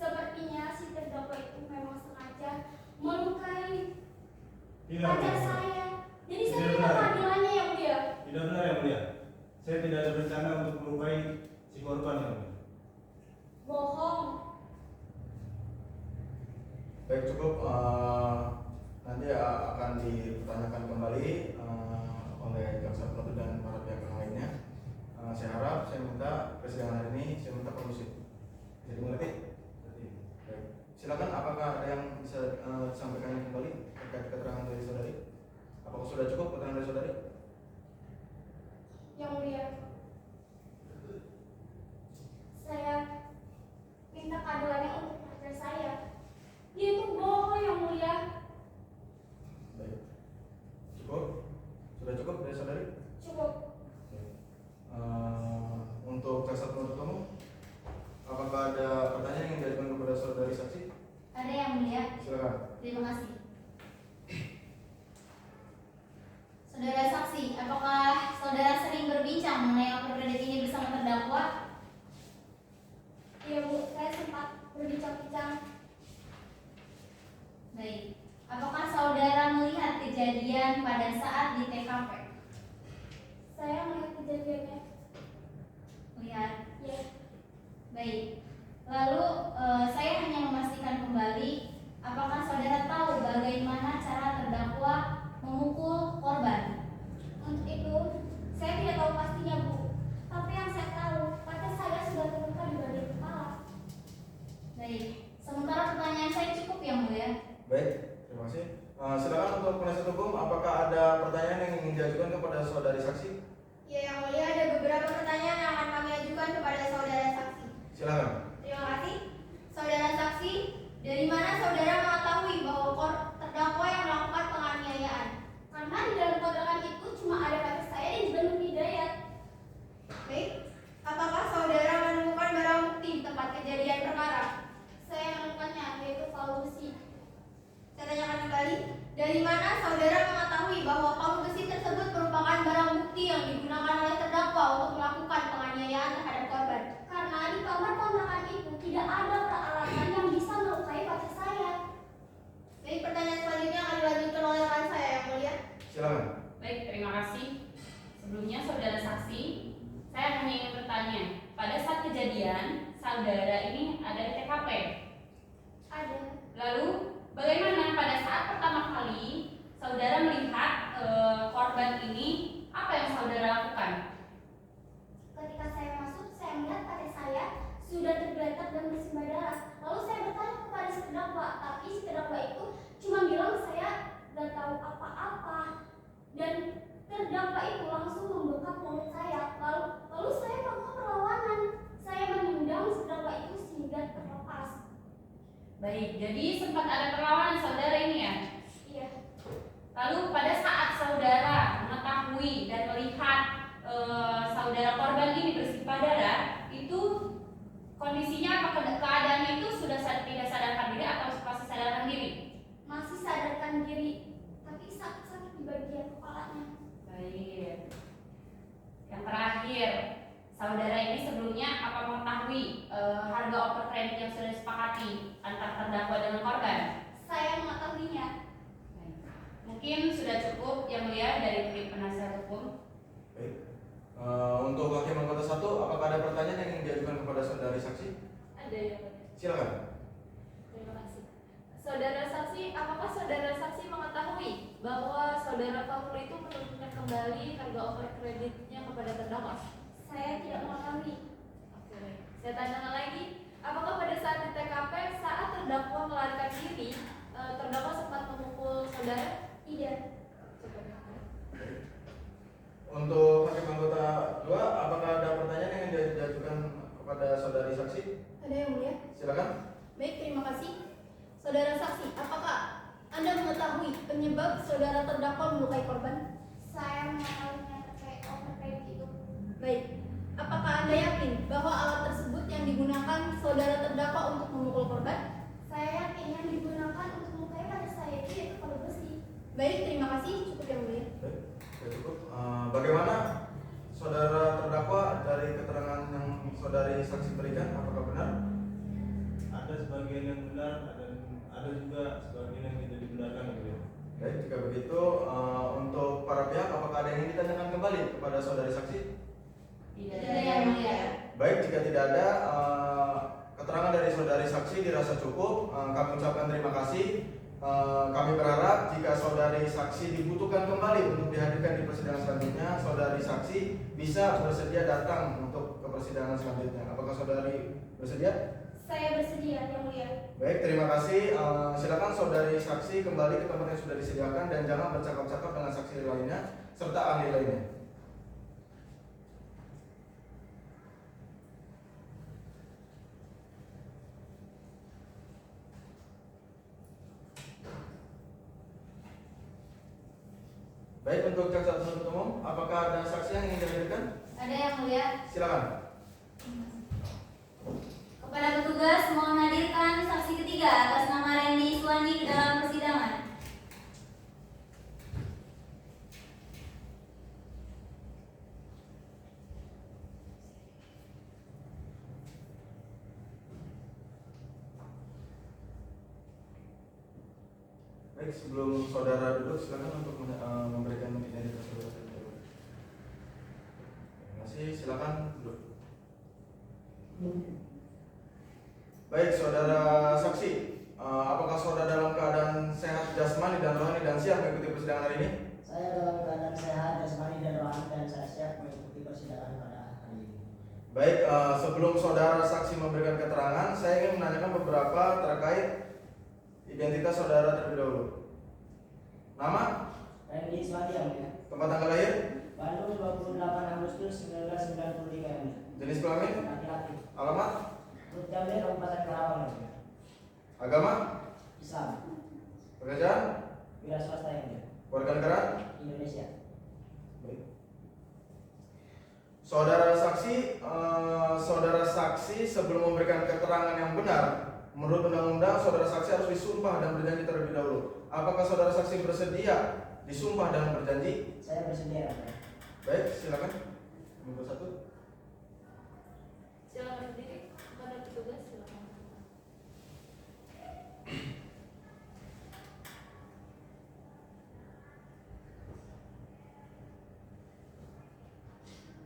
Sepertinya si terdakwa itu memang sengaja melukai Tidak pacar benar. saya. Jadi saya Tidak minta benar. keadilannya yang mulia. Tidak benar yang mulia. Saya tidak ada rencana untuk melukai si korban yang mulia. Bohong. Baik, cukup. Nanti akan dipertanyakan kembali oleh jaksa penuntut dan para pihak yang lainnya. Saya harap, saya minta persidangan hari ini, saya minta kondusif. Jadi mengerti? Baik. Silakan, apakah ada yang bisa disampaikan kembali terkait keterangan dari saudari? Apakah sudah cukup keterangan dari saudari? Yang mulia, saya minta keadilannya untuk pacar saya. Dia itu bohong yang mulia. Baik. Cukup? Sudah cukup dari saudari? Cukup. Untuk jaksa penuntut umum, apakah ada pertanyaan yang diajukan kepada saudari saksi? Ada yang mulia. Silakan. Terima kasih. Saudara saksi, apakah saudara sering berbincang mengenai over kredit ini bersama terdakwa? Iya Bu, saya sempat berbincang-bincang. Baik. Apakah saudara melihat kejadian pada saat di TKP? Saya melihat kejadiannya. Melihat. Ya, Baik. Lalu saya hanya memastikan kembali, apakah saudara tahu bagaimana cara terdakwa memukul korban? untuk itu saya tidak tahu pastinya Bu. Tapi yang saya tahu, pacar saya sudah terluka di bagian kepala. Baik. Sementara pertanyaan saya cukup yang mulia. Baik, terima kasih. Silakan untuk penasihat hukum, apakah ada pertanyaan yang ingin diajukan kepada saudari saksi? Ya yang mulia, ada beberapa pertanyaan yang akan kami ajukan kepada saudara saksi. Silakan. Terima kasih. Saudara saksi, dari mana saudara mengetahui bahwa terdakwa yang melakukan penganiayaan? Karena di dalam kontrakan itu cuma ada pacar saya dan juga Nur Hidayat. Baik. Apakah saudara menemukan barang bukti di tempat kejadian perkara? Saya menemukannya, yaitu palu besi. Saya tanyakan kembali, dari mana saudara mengetahui bahwa palu besi tersebut merupakan barang bukti yang digunakan oleh terdakwa untuk melakukan penganiayaan terhadap korban? Karena di kamar kontrakan itu tidak ada peralatan yang bisa melukai pacar saya. Baik, pertanyaan selanjutnya akan dilanjutkan oleh rekan saya yang mulia. Silakan. Baik, terima kasih. Sebelumnya saudara saksi, saya hanya ingin bertanya, pada saat kejadian, saudara ini ada di TKP. Ada. Lalu, bagaimana pada saat pertama kali saudara melihat korban ini, apa yang saudara lakukan? Ketika saya masuk, saya melihat pacar saya sudah tergeletak dan bersimbah darah. Lalu saya bertanya kepada si terdakwa, tapi si terdakwa itu cuma bilang saya gak tahu apa-apa. Dan terdakwa itu langsung membekap mulut saya. Lalu saya melakukan perlawanan. Saya menendang si terdakwa itu sehingga terlepas. Baik, jadi sempat ada perlawanan saudara ini ya? Iya. Lalu pada saat saudara mengetahui dan melihat saudara korban ini bersimbah darah, itu kondisinya apa keadaannya itu sudah tidak sadarkan diri atau masih sadarkan diri? Masih sadarkan diri, tapi sakit-sakit di bagian kepalanya. Baik. Yang terakhir, saudara ini sebelumnya apa mengetahui harga over kredit yang sudah disepakati antar terdakwa dengan korban? Saya mengetahuinya. Baik. Mungkin sudah cukup yang mulia dari tim penasihat hukum. Baik. Untuk hakim anggota 1, apakah ada pertanyaan yang ingin diajukan kepada saudari saksi? Ada yang Silakan. Terima kasih. Saudara saksi, apakah saudara saksi mengetahui bahwa saudara Fahrul itu menurunkan kembali harga over kreditnya kepada terdakwa? Saya tidak mengetahui. Oke, baik. Saya tanyakan lagi, apakah pada saat di TKP saat terdakwa melarikan diri, terdakwa sempat memukul saudara? Tidak. Untuk hakim anggota 2, apakah ada pertanyaan yang ingin diajukan kepada saudari saksi? Ada yang mulia? Silakan. Baik, terima kasih. Saudara saksi, apakah Anda mengetahui penyebab saudara terdakwa melukai korban? Saya mengetahuinya terkait overcredit itu. Baik, apakah Anda yakin bahwa alat tersebut yang digunakan saudara terdakwa untuk memukul korban? Saya yakin yang digunakan untuk melukai pada saya itu yaitu palu besi. Baik, terima kasih. Cukup yang mulia. Baik, sudah cukup. Bagaimana saudara terdakwa dari keterangan yang saudari saksi berikan? Apakah benar? Ada sebagian yang benar dan ada juga sebagian yang tidak dibenarkan yang mulia. Baik, jika begitu untuk para pihak apakah ada yang ingin ditanyakan kembali kepada saudari saksi? Tidak Tidak yang mulia. Baik, jika tidak ada keterangan dari saudari saksi dirasa cukup, kami ucapkan terima kasih. Kami berharap jika saudari saksi dibutuhkan kembali untuk dihadirkan di persidangan selanjutnya, saudari saksi bisa bersedia datang untuk ke persidangan selanjutnya. Apakah saudari bersedia? Saya bersedia, yang mulia. Baik, terima kasih. Silakan saudari saksi kembali ke tempat yang sudah disediakan dan jangan bercakap-cakap dengan saksi lainnya serta ahli lainnya. Baik, untuk jaksa penuntut umum, apakah ada saksi yang ingin dihadirkan? Ada yang mulia. Silakan. Kepada petugas mohon hadirkan saksi ketiga atas nama Randy Iswandi ke dalam persidangan. Baik, sebelum saudara duduk, silakan untuk memberikan identitas saudara. Terima kasih, silakan duduk. Baik, saudara saksi, apakah saudara dalam keadaan sehat jasmani dan rohani dan siap mengikuti persidangan hari ini? Saya dalam keadaan sehat, jasmani dan rohani dan saya siap mengikuti persidangan pada hari ini. Baik, sebelum saudara saksi memberikan keterangan, saya ingin menanyakan beberapa terkait identitas saudara terlebih dahulu. Nama? Randy Iswandi yang mulia. Tempat tanggal lahir? Bandung 28 Agustus 1993 yang mulia. Jenis kelamin? Laki-laki. Alamat? Rut Jamil, Kabupaten Karawang yang mulia. Agama? Islam. Pekerjaan? Wira swasta yang mulia. Warga negara? Indonesia. Baik. Saudara saksi sebelum memberikan keterangan yang benar, menurut undang-undang saudara saksi harus disumpah dan berjanji terlebih dahulu. Apakah saudara saksi bersedia disumpah dan berjanji? Saya bersedia. Baik, silakan. Nomor 1. Silakan berdiri. Kepada petugas silakan.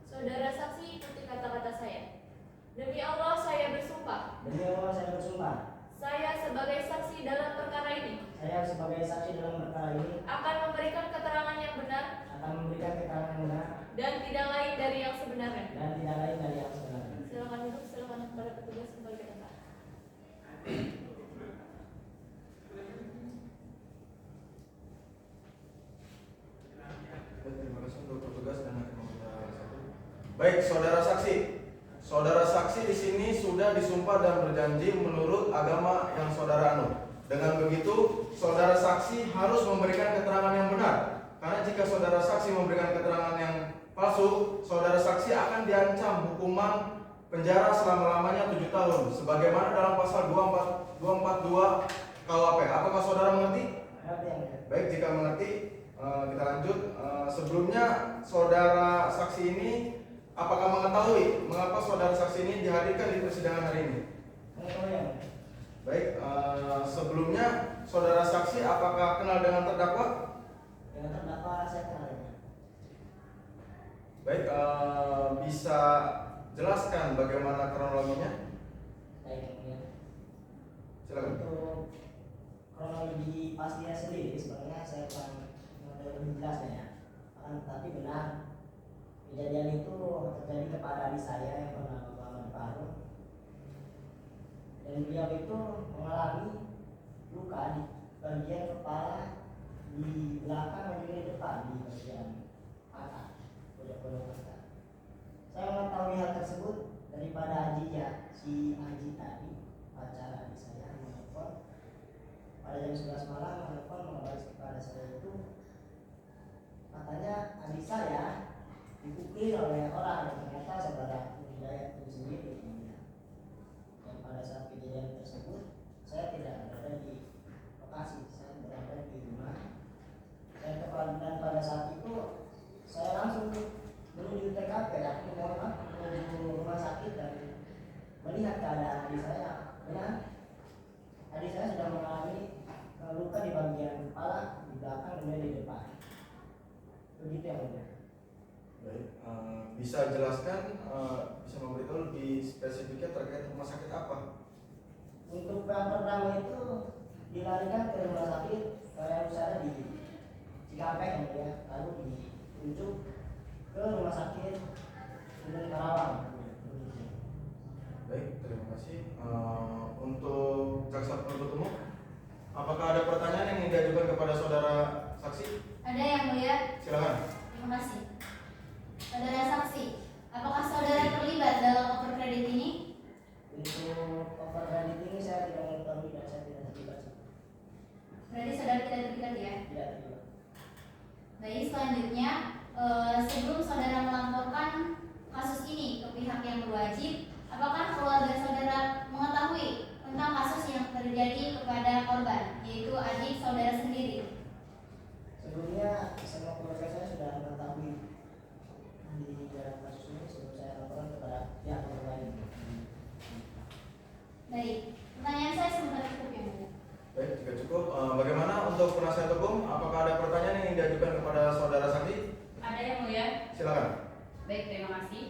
Saudara saksi ikuti kata-kata saya. Demi Allah saya bersumpah. Demi Allah saya bersumpah. Saya sebagai saksi dalam perkara ini Saya sebagai saksi dalam perkara ini akan memberikan keterangan yang benar akan memberikan keterangan yang benar dan tidak lain dari yang sebenarnya. dan tidak lain dari yang sebenarnya. Silakan duduk, silakan kepada petugas kembali ke tempat. Terima kasih untuk petugas dan hakim nomor 1. Baik, saudara saksi. Saudara saksi di sini sudah disumpah dan berjanji menurut agama yang saudara anut. Dengan begitu, saudara saksi harus memberikan keterangan yang benar. Karena jika saudara saksi memberikan keterangan yang palsu, saudara saksi akan diancam hukuman penjara selama-lamanya 7 tahun. Sebagaimana dalam pasal 242 KUHP. Apakah saudara mengerti? Mengerti yang mulia. Baik, jika mengerti, kita lanjut. Sebelumnya, saudara saksi ini apakah mengetahui mengapa saudara saksi ini dihadirkan di persidangan hari ini? Mengetahui yang mulia. Baik, sebelumnya saudara saksi apakah kenal dengan terdakwa? Dengan terdakwa saya kenal ya. Baik, bisa jelaskan bagaimana kronologinya? Baik yang mulia. Silakan. Untuk kronologi pastinya sendiri sebenarnya saya kurang lebih jelasnya ya. Akan tetapi benar kejadian itu terjadi kepada adik saya yang bernama Muhammad Faruk. Dan beliau itu mengalami luka di bagian kepala, di belakang dan juga di depan di bagian mata, pojok mata. Saya mengetahui hal tersebut daripada Ajinya, si Aji tadi, pacar adik saya menelpon pada jam 11 malam menelpon mengabari kepada saya itu katanya adik saya dipukuli oleh orang yang ternyata saudara Hidayat itu sendiri. Dan pada saat kejadian tersebut saya tidak berada di lokasi, saya berada di rumah. Dan pada saat itu saya langsung menuju TKP, aku menuju rumah sakit dan melihat keadaan adik saya. Benar bisa jelaskan, bisa memberitahu lebih spesifiknya terkait rumah sakit apa? Untuk yang pertama itu dilarikan ke rumah sakit karya usaha di Cikampek ya, lalu dirujuk ke rumah sakit Gunung Karawang. Baik, terima kasih. Untuk jaksa penuntut umum, apakah ada pertanyaan yang ingin diajukan kepada saudara saksi? Ada yang mulia. Silakan. Terima kasih. Saudara saksi, apakah saudara terlibat dalam overcredit ini? Untuk overcredit ini saya tidak mengetahui dan saya tidak terlibat. Berarti saudara tidak terlibat ya? Tidak terlibat. Baik, selanjutnya sebelum saudara melaporkan kasus ini ke pihak yang berwajib, apakah keluarga saudara mengetahui tentang kasus yang terjadi kepada korban, yaitu adik saudara sendiri? Sebelumnya semua keluarga saya sudah mengetahui di dalam kasus ini sebelum saya laporkan kepada pihak lain. Baik, pertanyaan saya sebentar cukup ya mulia. Baik, jika cukup, bagaimana untuk penasihat hukum? Apakah ada pertanyaan yang ingin diajukan kepada saudara saksi? Ada yang mulia. Silakan. Baik, terima kasih.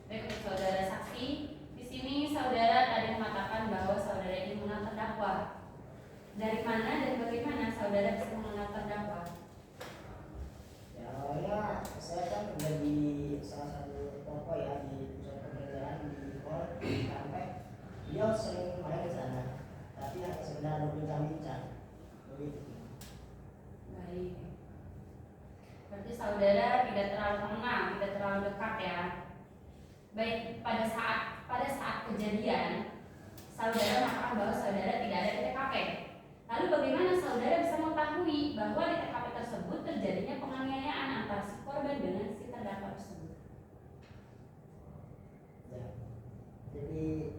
Baik, untuk saudara saksi, di sini saudara tadi mengatakan bahwa saudara ini mengenal terdakwa. Dari mana dan bagaimana saudara bisa mengenal terdakwa? Ya awalnya saya kan kerja di salah satu toko ya di pusat perbelanjaan di mall di Cikampek. Beliau sering main ke sana, tapi hanya sekedar berbincang-bincang. Begitu. Baik. Berarti saudara tidak terlalu mengenal, tidak terlalu dekat ya. Baik, pada saat kejadian saudara mengatakan bahwa saudara tidak ada di TKP. Lalu bagaimana saudara bisa mengetahui bahwa di TKP tersebut terjadinya penganiayaan antara si korban dengan si terdakwa tersebut? Ya. Jadi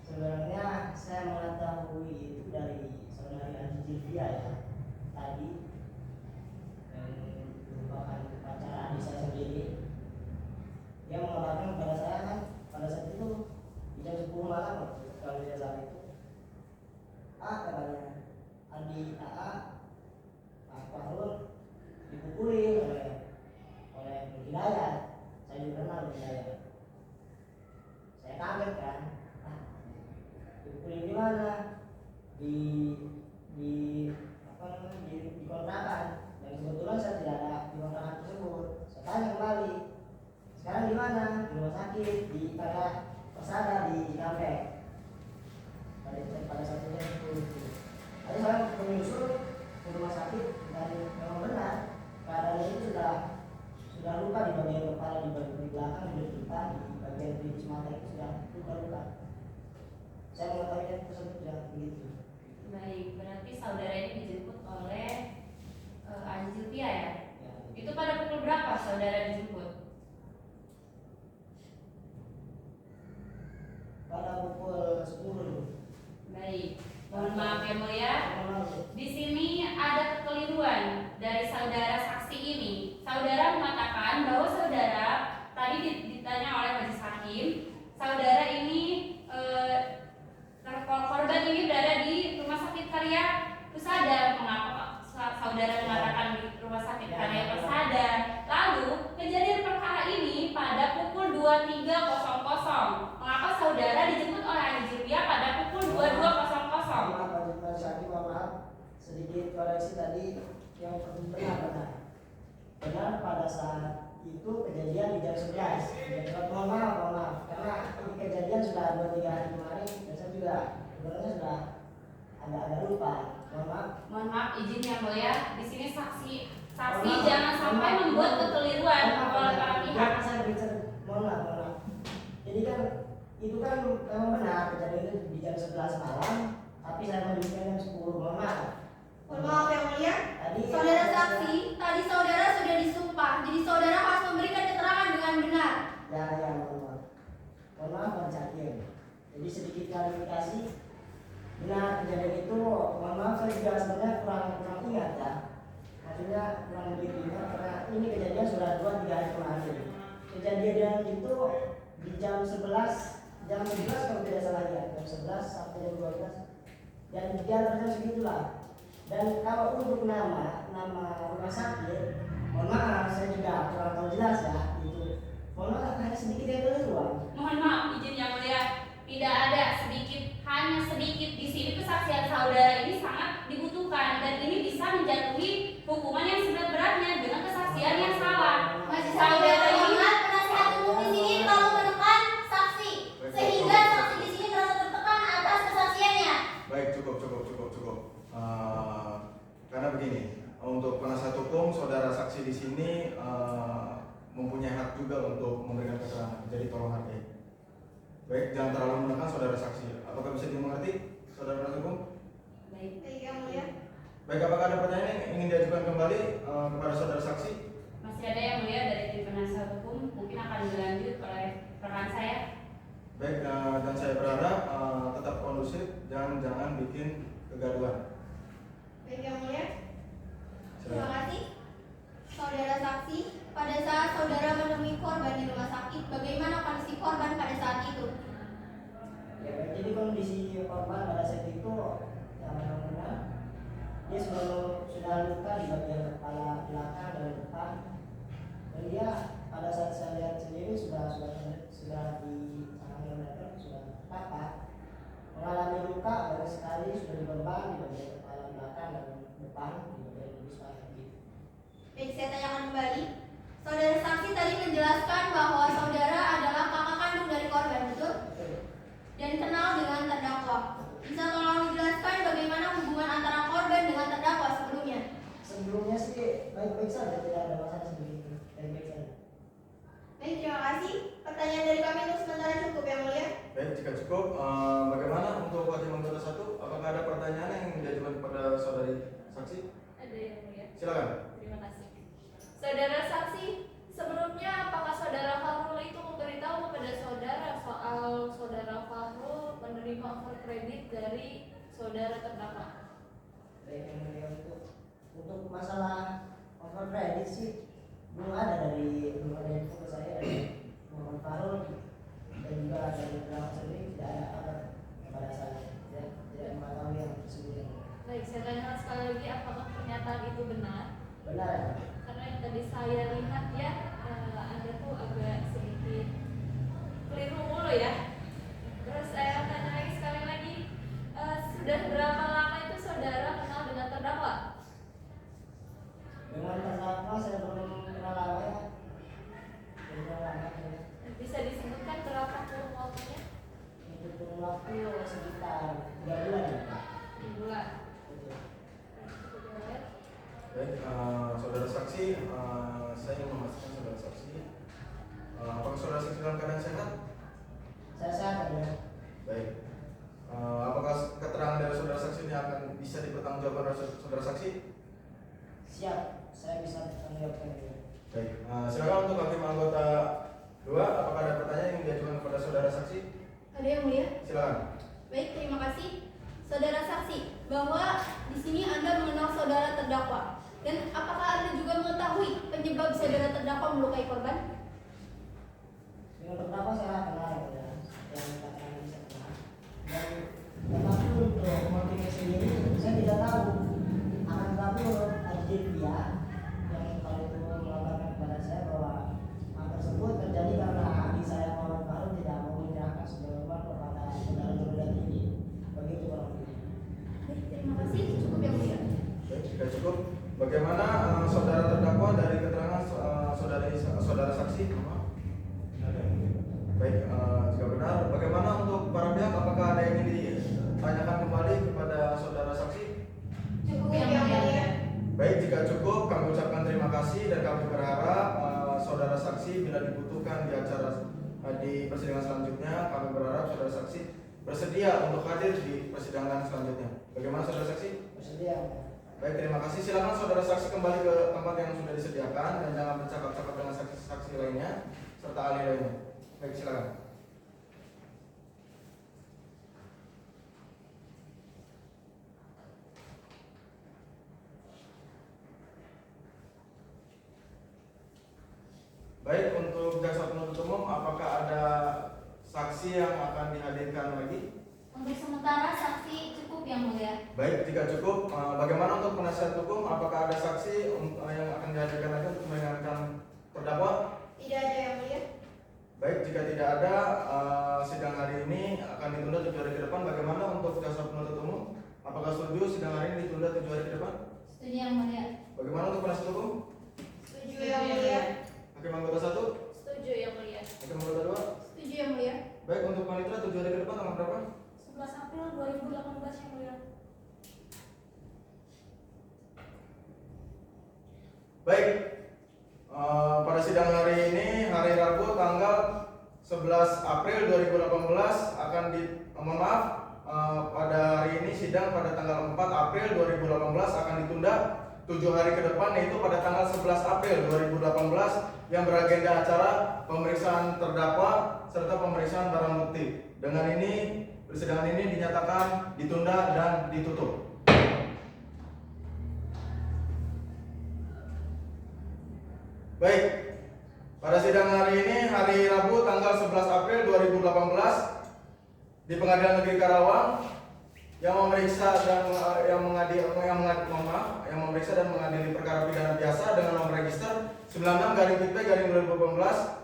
sebenarnya saya mengetahui itu dari saudari Anji Silvia ya. Tadi yang merupakan pacar adik saya sendiri. Dia mengabarkan kepada saya kan pada saat itu di jam 10 malam kalau dia saat itu. Katanya adik AA Pak Fahrul dipukuli oleh Hidayat. Saya juga kenal Hidayat. Saya kaget kan. Dipukuli di mana? Di kontrakan. Dan kebetulan saya tidak ada di kontrakan tersebut. Saya tanya kembali. Sekarang di mana? Di rumah sakit di Karya Persada di Cikampek. Pada saat itu lalu saya menyusul ke rumah sakit dan memang benar keadaan itu sudah luka di bagian kepala, di bagian belakang, di depan, di bagian pelipis mata itu sudah luka. Saya mengetahui tersebut sudah begitu. Baik, berarti saudara ini dijemput oleh Anji Silvia ya? Ya. Itu pada pukul berapa saudara dijemput? Pada pukul 10. Baik, mohon maaf ya mulia. Malam. Di sini ada kekeliruan dari saudara saksi ini. Saudara mengatakan bahwa saudara tadi ditanya oleh majelis hakim, saudara ini korban ini berada di rumah sakit Karya Persada. Mengapa saudara mengatakan di rumah sakit Karya Persada? Lalu kejadian perkara ini pada pukul 23.00. Mengapa saudara dijemput oleh Anjiria pada pukul 22.00? Maaf, sedikit koreksi tadi yang benar pada saat itu kejadian di jam 11. Mohon maaf karena ini kejadian sudah 2-3 hari kemarin dan saya juga sebenarnya sudah agak lupa. Mohon maaf izin yang mulia. Di sini saksi jangan sampai membuat kekeliruan oleh para pihak. Saya bicara, mohon maaf. Jadi kan itu kan memang benar kejadian itu di jam 11 malam, tapi saya menunjukkan jam 10. Mohon maaf. Mohon maaf yang mulia. Tadi Saudara saksi, tadi saudara sudah disumpah, jadi saudara harus memberikan keterangan dengan benar. Ya, mohon maaf Pak Hakim. Jadi sedikit klarifikasi. Benar kejadian itu, mohon maaf saya juga sebenarnya kurang ingat ya. Maksudnya kurang begitu ingat karena ini kejadian sudah 2-3 hari kemarin. Kejadian itu di jam 11 kalau tidak salah ya, jam 11 sampai jam 12. Dan di antara segitulah. Dan kalau untuk nama rumah sakit, Mohon maaf, saya juga kurang tahu jelas ya. Itu mohon maaf, hanya sedikit yang keliruan. Mohon maaf, izin yang mulia. Tidak ada sedikit, hanya sedikit. Di sini kesaksian saudara ini sangat dibutuhkan dan ini bisa menjatuhi hukuman yang seberat-beratnya dengan kesaksian yang salah. Majelis Saudara Hakim ini hormat, penasihat umum di sini terlalu menekan saksi sehingga saksi di sini terasa tertekan atas kesaksiannya. Baik, cukup. Karena begini, untuk penasihat hukum, saudara saksi di sini mempunyai hak juga untuk memberikan keterangan. Jadi tolong hargai. Baik, jangan terlalu menekan saudara saksi. Apakah bisa dimengerti, saudara penasihat hukum? baik. Baik yang mulia. Baik, apakah ada pertanyaan yang ingin diajukan kembali kepada saudara saksi? Masih ada yang mulia dari tim penasihat hukum, mungkin akan dilanjut oleh rekan saya. Baik, dan saya berharap tetap kondusif, jangan bikin kegaduhan. Baik yang mulia. Terima Silakan. kasih. Saudara saksi, pada saat saudara menemui korban di rumah sakit, bagaimana kondisi korban pada saat itu? Ya, baik. Jadi kondisi korban pada saat itu yang benar-benar dia sudah luka di bagian kepala belakang dan depan, dan dia pada saat saya lihat sendiri sudah patah, mengalami luka banyak sekali, sudah dibeban di bagian kepala belakang dan depan di bagian kubis paha gitu. Baik, saya tanyakan kembali. Saudara saksi tadi menjelaskan bahwa saudara adalah kakak kandung dari korban, betul? Dan kenal dengan terdakwa. Bisa tolong dijelaskan bagaimana hubungan antara korban dengan terdakwa sebelumnya? Sebelumnya sih baik-baik saja, tidak ada masalah seperti itu, baik-baik saja. Baik, terima kasih. Pertanyaan dari kami untuk sementara cukup yang mulia. Baik, jika cukup, bagaimana untuk wajib anggota 1? Apakah ada pertanyaan yang diajukan kepada saudari saksi? Ada yang mulia. Silakan. Terima kasih. Saudara saksi, sebelumnya apakah saudara Fahrul itu memberitahu kepada saudara soal saudara Fahrul menerima overkredit dari saudara terdakwa? Baik, yang mulia, untuk masalah overcredit sih belum ada info ke saya dari Muhammad Farul dan juga dari terdakwa sendiri, tidak ada kabar kepada saya, tidak mengetahui yang tersebut. Baik, saya tanyakan sekali lagi, apakah pernyataan itu benar? Benar ya? Karena yang tadi saya lihat ya, Anda tuh agak sedikit keliru mulu ya. Terus saya tanya lagi sekali lagi, sudah berapa lama itu saudara kenal dengan terdakwa? Dengan terdakwa saya belum kenal lama ya. Belum kenal lama ya. Bisa disebutkan berapa kurun waktunya? Untuk kurun waktu sekitar 3 bulan ya. 3 bulan. Betul. Baik, saudara saksi, saya ingin memastikan saudara saksi, apakah saudara saksi dalam keadaan sehat? Saya sehat ya. Baik, apakah keterangan dari saudara saksi ini akan bisa dipertanggungjawabkan oleh saudara saksi? Siap, saya bisa menjawabkan ini. Baik, silakan untuk hakim anggota 2, apakah ada pertanyaan yang diajukan kepada saudara saksi? Ada yang mulia? Silakan. Baik, terima kasih. Saudara saksi, bahwa di sini Anda mengenal saudara terdakwa. Dan apakah Anda juga mengetahui penyebab saudara terdakwa melukai korban? Dengan terdakwa saya kenal ya, yang dikatakan bisa kenal. Dan tetapi untuk motifnya sendiri saya tidak tahu. Akan tetapi menurut Ajib dia yang kalau itu melaporkan kepada saya bahwa hal tersebut terjadi karena adik saya Muhammad Farul tidak mau menyerahkan sebagai korban kepada saudara Nurul ini. Begitu Bang. Baik, terima kasih. Cukup yang mulia. Baik, jika cukup, bagaimana saudara terdakwa dari keterangan saudara saksi? Baik, jika benar, bagaimana untuk para pihak? Apakah ada yang ingin ditanyakan kembali kepada saudara saksi? Cukup yang mulia. Baik, jika cukup, kami ucapkan terima kasih dan kami berharap saudara saksi bila dibutuhkan di acara di persidangan selanjutnya, kami berharap saudara saksi bersedia untuk hadir di persidangan selanjutnya. Bagaimana saudara saksi? Bersedia. Baik, terima kasih. Silakan saudara saksi kembali ke tempat yang sudah disediakan dan jangan bercakap-cakap dengan saksi-saksi lainnya serta ahli lainnya. Baik, silakan. Baik, untuk jaksa penuntut umum, apakah ada saksi yang akan dihadirkan lagi? Untuk sementara saksi cukup Yang Mulia. Baik, jika cukup, bagaimana untuk penasihat hukum? Apakah ada saksi yang akan dihadirkan lagi untuk meringankan terdakwa? Tidak ada Yang Mulia. Baik, jika tidak ada, sidang hari ini akan ditunda 7 hari ke depan. Bagaimana untuk jaksa penuntut umum? Apakah setuju sidang hari ini ditunda 7 hari ke depan? Setuju Yang Mulia. Bagaimana untuk penasihat hukum? Setuju Yang Mulia. Hakim anggota 1, Setuju Yang Mulia. hakim anggota 2. Setuju Yang Mulia. Baik, untuk panitera 7 hari ke depan tanggal berapa? 11 April 2018 Yang Mulia. Baik, pada sidang hari ini, hari Rabu tanggal 11 April 2018 akan pada hari ini sidang pada tanggal 4 April 2018 akan ditunda 7 hari ke depan, yaitu pada tanggal 11 April 2018 yang beragenda acara pemeriksaan terdakwa serta pemeriksaan barang bukti. Dengan ini, persidangan ini dinyatakan ditunda dan ditutup. Baik, pada sidang hari ini, hari Rabu tanggal 11 April 2018 di Pengadilan Negeri Karawang yang memeriksa dan memeriksa dan mengadili perkara pidana biasa dengan nomor register 96/PIP/2018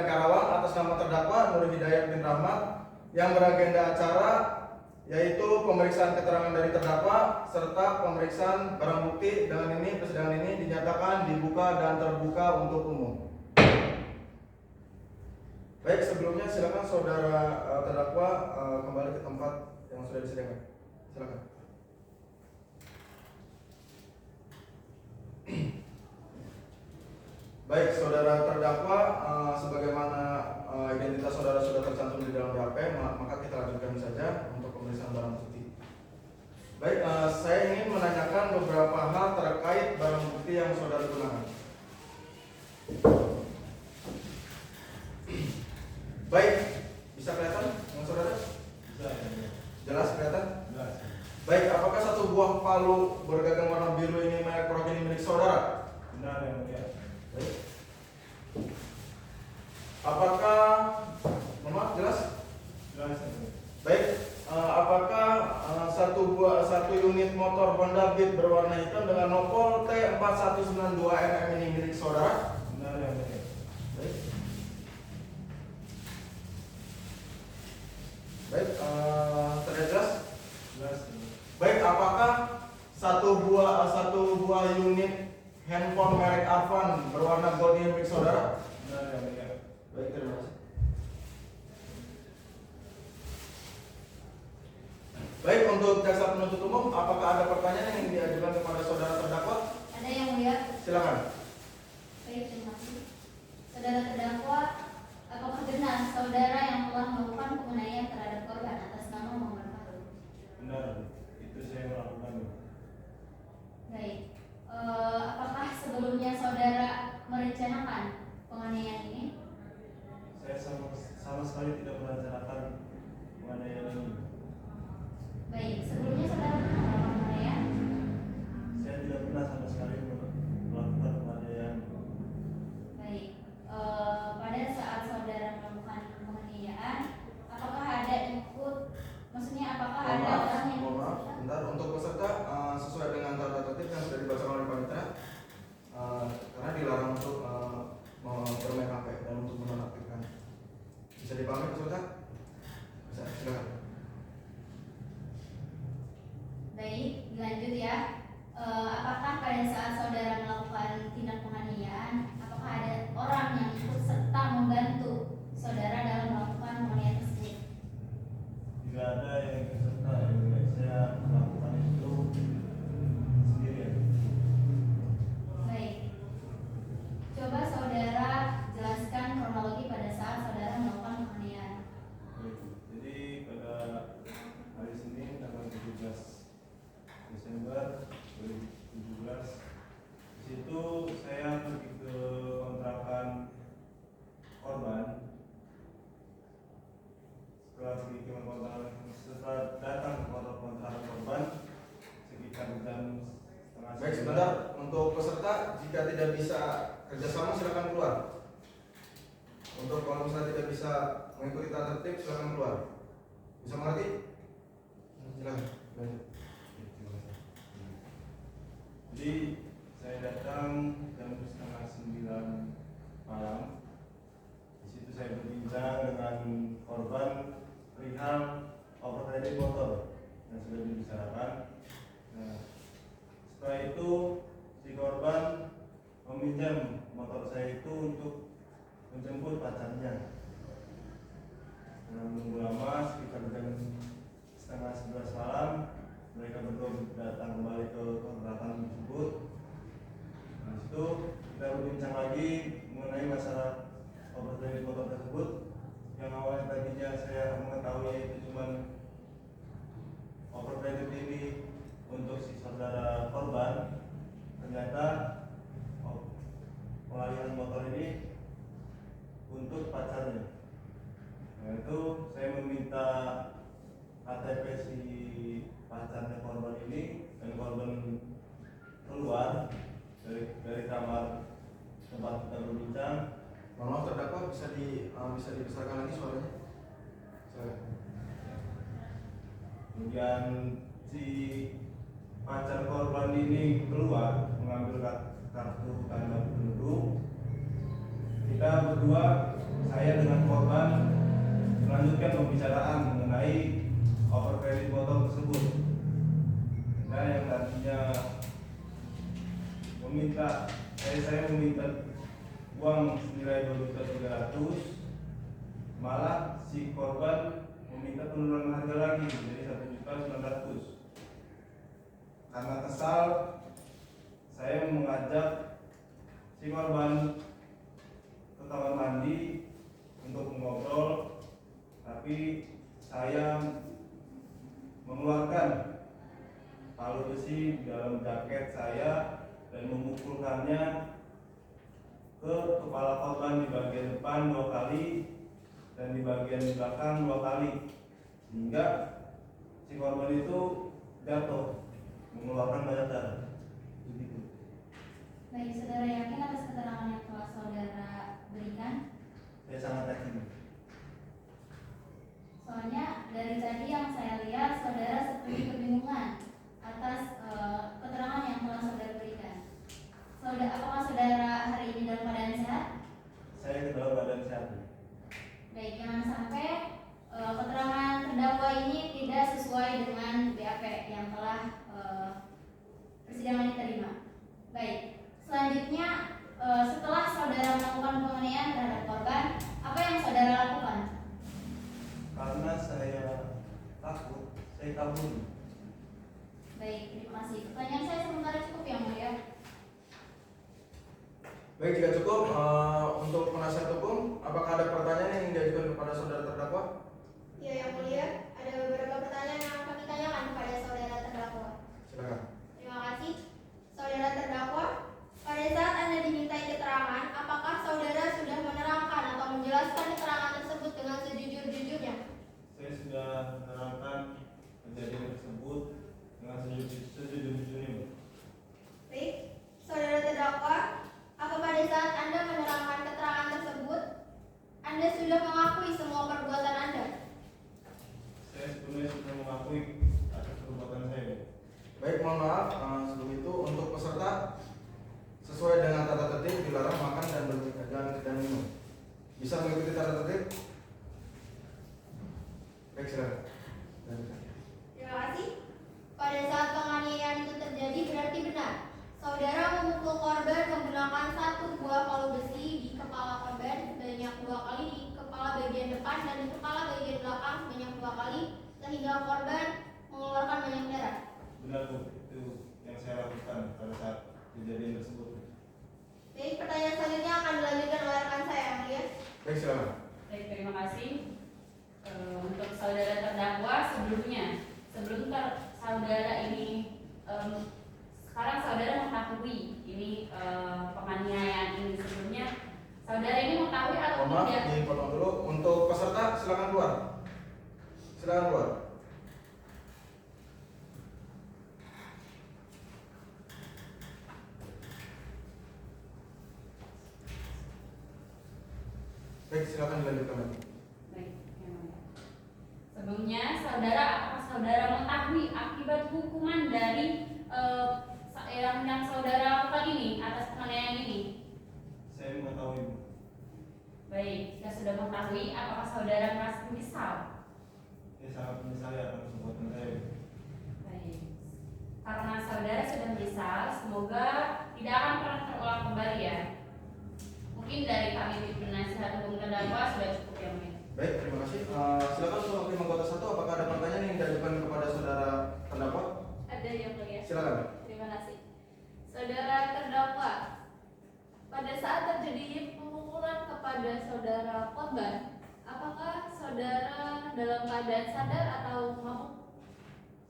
Karawang atas nama terdakwa Nur Hidayat bin Rahmat yang beragenda acara yaitu pemeriksaan keterangan dari terdakwa serta pemeriksaan barang bukti. Dengan ini persidangan ini dinyatakan dibuka dan terbuka untuk umum. Baik, sebelumnya silakan saudara terdakwa kembali ke tempat yang sudah disediakan. Silakan. Baik, saudara terdakwa, sebagaimana identitas saudara sudah tercantum di dalam BAP, maka kita lanjutkan saja untuk pemeriksaan barang bukti. Baik, saya ingin menanyakan beberapa hal terkait barang bukti yang saudara gunakan. Baik, bisa kelihatan dengan saudara? Bisa. Jelas kelihatan? Jelas. Baik, apakah satu buah palu bergagang warna biru ini merek Progeny milik saudara? Benar Yang Mulia. Baik. Apakah, maaf, jelas? Jelas Yang Mulia. Baik, apakah satu unit motor Honda Beat berwarna hitam dengan nopol T4192MM ini milik saudara? Benar Yang Mulia. Baik. Baik, terlihat jelas? Jelas Yang Mulia. Baik, apakah satu buah unit handphone merek Arvan berwarna gold ini milik saudara? Benar Yang Mulia. Baik, terima kasih. Baik, untuk jaksa penuntut umum, apakah ada pertanyaan yang diajukan kepada saudara terdakwa? Ada Yang Mulia. Silakan. Baik, terima kasih. Saudara terdakwa, apakah benar saudara yang telah melakukan penganiayaan terhadap korban atas nama Muhammad Fahrul? Benar. Itu saya melakukan. Baik. Apakah sebelumnya saudara merencanakan penganiayaan ini? Saya sama sekali tidak merencanakan penganiayaan ini. Baik. Sebelumnya saudara pernah melakukan penganiayaan? Saya tidak pernah sama sekali melakukan penganiayaan. Baik. Pada saat saudara melakukan penganiayaan, apakah ada ikut? Maksudnya apakah ada orang yang Mohon maaf, bentar. Untuk peserta sesuai dengan tata tertib yang sudah dibacakan oleh panitia, karena dilarang untuk bermain HP dan untuk menonaktifkan. Bisa dipahami peserta? Bisa, silakan. Baik, dilanjut ya. Apakah pada saat saudara melakukan tindak penganiayaan, apakah ada orang yang ikut serta membantu saudara dalam melakukan penganiayaan tersebut? Tidak ada yang ikut serta. Saya melakukan itu sendirian. Baik. Coba saudara jelaskan kronologi pada saat saudara melakukan penganiayaan. Jadi pada hari Senin tanggal 17 Desember 2017, di situ saya pergi ke kontrakan korban. Setelah datang ke kontrakan korban sekitar jam setengah. Baik, sebentar. Untuk peserta, jika tidak bisa kerjasama silakan keluar. Untuk kalau misalnya tidak bisa mengikuti tata tertib silakan keluar. Bisa mengerti? Silakan. hal overcredit motor yang sudah dibicarakan. Nah, setelah itu si korban meminjam motor saya itu untuk menjemput pacarnya. Menunggu lama sekitar jam 10:30 malam, mereka berdua datang kembali ke kontrakan tersebut. Nah, itu kita berbincang lagi mengenai masalah overcredit motor tersebut. Yang awalnya tadinya saya mengetahui itu cuma overcredit ini untuk si saudara korban, ternyata pengalihan motor ini untuk pacarnya. Nah, itu saya meminta KTP si pacarnya korban ini, dan korban keluar dari kamar tempat kita berbincang. Mohon maaf terdakwa, bisa dibesarkan lagi suaranya. Silakan. Kemudian si pacar korban ini keluar mengambil kartu tanda penduduk. Kita berdua, saya dengan korban, melanjutkan pembicaraan mengenai overcredit motor tersebut. Nah, yang tadinya meminta, saya meminta uang senilai 2.300.000, malah si korban meminta penurunan harga lagi jadi 1.900.000. Karena kesal, saya mengajak si korban ke kamar mandi untuk mengobrol, tapi saya mengeluarkan palu besi di dalam jaket saya dan memukulkannya ke kepala korban di bagian depan 2 kali dan di bagian belakang 2 kali, sehingga si korban itu jatuh mengeluarkan banyak darah. Begitu. Baik, saudara yakin atas keterangan yang telah saudara berikan? Saya sangat yakin. Soalnya dari tadi yang saya lihat saudara seperti kebingungan atas keterangan yang telah saudara berikan. Apakah saudara hari ini dalam keadaan sehat? Saya ke dalam badan sehat. Baik, jangan sampai keterangan terdakwa ini tidak sesuai dengan BAP yang telah persidangan diterima. Baik, selanjutnya setelah saudara melakukan penganiayaan terhadap korban, apa yang saudara lakukan? Karena saya takut, saya kabur. Baik, terima kasih. Pertanyaan saya sementara cukup yang mulia. Baik, jika cukup untuk penasihat hukum, apakah ada pertanyaan yang diajukan kepada saudara terdakwa? Ya, yang mulia, ada beberapa pertanyaan yang kami tanyakan kepada saudara terdakwa. Silakan. Terima kasih. Saudara terdakwa, pada saat Anda dimintai keterangan, apakah saudara sudah menerangkan atau menjelaskan keterangan tersebut dengan sejujur-jujurnya? Saya sudah menerangkan kejadian tersebut dengan sejujur-jujurnya. Baik, saudara terdakwa, apa pada saat Anda menerangkan keterangan tersebut, Anda sudah mengakui semua perbuatan Anda? Saya sebenarnya sudah mengakui atas perbuatan saya. Baik, mohon maaf, sebelum itu untuk peserta sesuai dengan tata tertib dilarang makan dan minum. Bisa mengikuti tata tertib? Baik, silakan. Terima kasih. Pada saat penganiayaan itu terjadi berarti benar saudara memukul korban menggunakan 1 buah palu besi di kepala korban sebanyak 2 kali di kepala bagian depan dan di kepala bagian belakang sebanyak 2 kali sehingga korban mengeluarkan banyak darah. Benar Bu, itu yang saya lakukan pada saat kejadian tersebut. Baik, pertanyaan selanjutnya akan dilanjutkan oleh rekan saya, Mulia. Baik, silakan. Baik, terima kasih. Untuk saudara terdakwa sebelum saudara ini sekarang saudara mengetahui ini penganiayaan ini sebelumnya, saudara ini mengetahui atau Mohon maaf, tidak? dipotong dulu. Untuk peserta silakan keluar. Silakan keluar. Baik, silakan dilanjutkan lagi. Baik, yang mulia. Sebelumnya, apakah saudara mengetahui akibat hukuman dari yang saudara lakukan ini atas penganiayaan ini? Saya mengetahui Bu. Baik, jika sudah mengetahui, apakah saudara merasa menyesal? sangat menyesali akan perbuatan saya. Baik. Karena saudara sudah menyesal, semoga tidak akan pernah terulang kembali ya. Mungkin dari kami tim penasihat hukum terdakwa sudah cukup ya, Mbak. Baik, terima kasih. Silakan untuk hakim anggota 1, apakah ada pertanyaan yang diajukan kepada saudara terdakwa? Ada yang mulia. Silakan. Terima kasih. Saudara terdakwa, pada saat terjadi pemukulan kepada saudara korban, apakah saudara dalam keadaan sadar atau mabuk?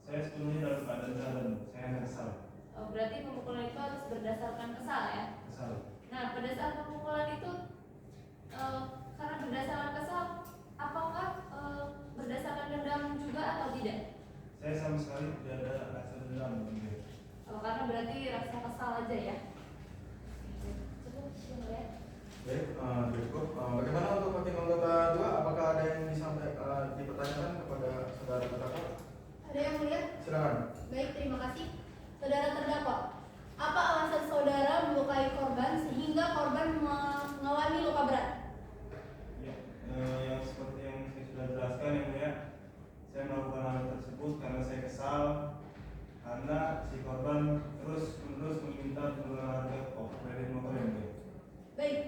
Saya sepenuhnya dalam keadaan sadar, saya hanya kesal. Oh, berarti pemukulan itu harus berdasarkan kesal ya? Kesal. Nah, pada saat pemukulan itu karena berdasarkan kesal, apakah berdasarkan dendam juga atau tidak? Saya sama sekali tidak ada rasa dendam. Oh, karena berarti rasa kesal aja ya? Cukup ya? Baik, cukup. Bagaimana untuk hakim anggota 2? Apakah ada yang dipertanyakan kepada saudara terdakwa? Ada yang mulia? Silakan. Baik, terima kasih. Saudara terdakwa, apa alasan saudara melukai korban sehingga korban mengalami luka berat? Ya, yang seperti yang saya sudah jelaskan yang mulia, saya melakukan hal tersebut karena saya kesal karena si korban terus-menerus meminta penurunan harga kredit motor yang mulia. Baik.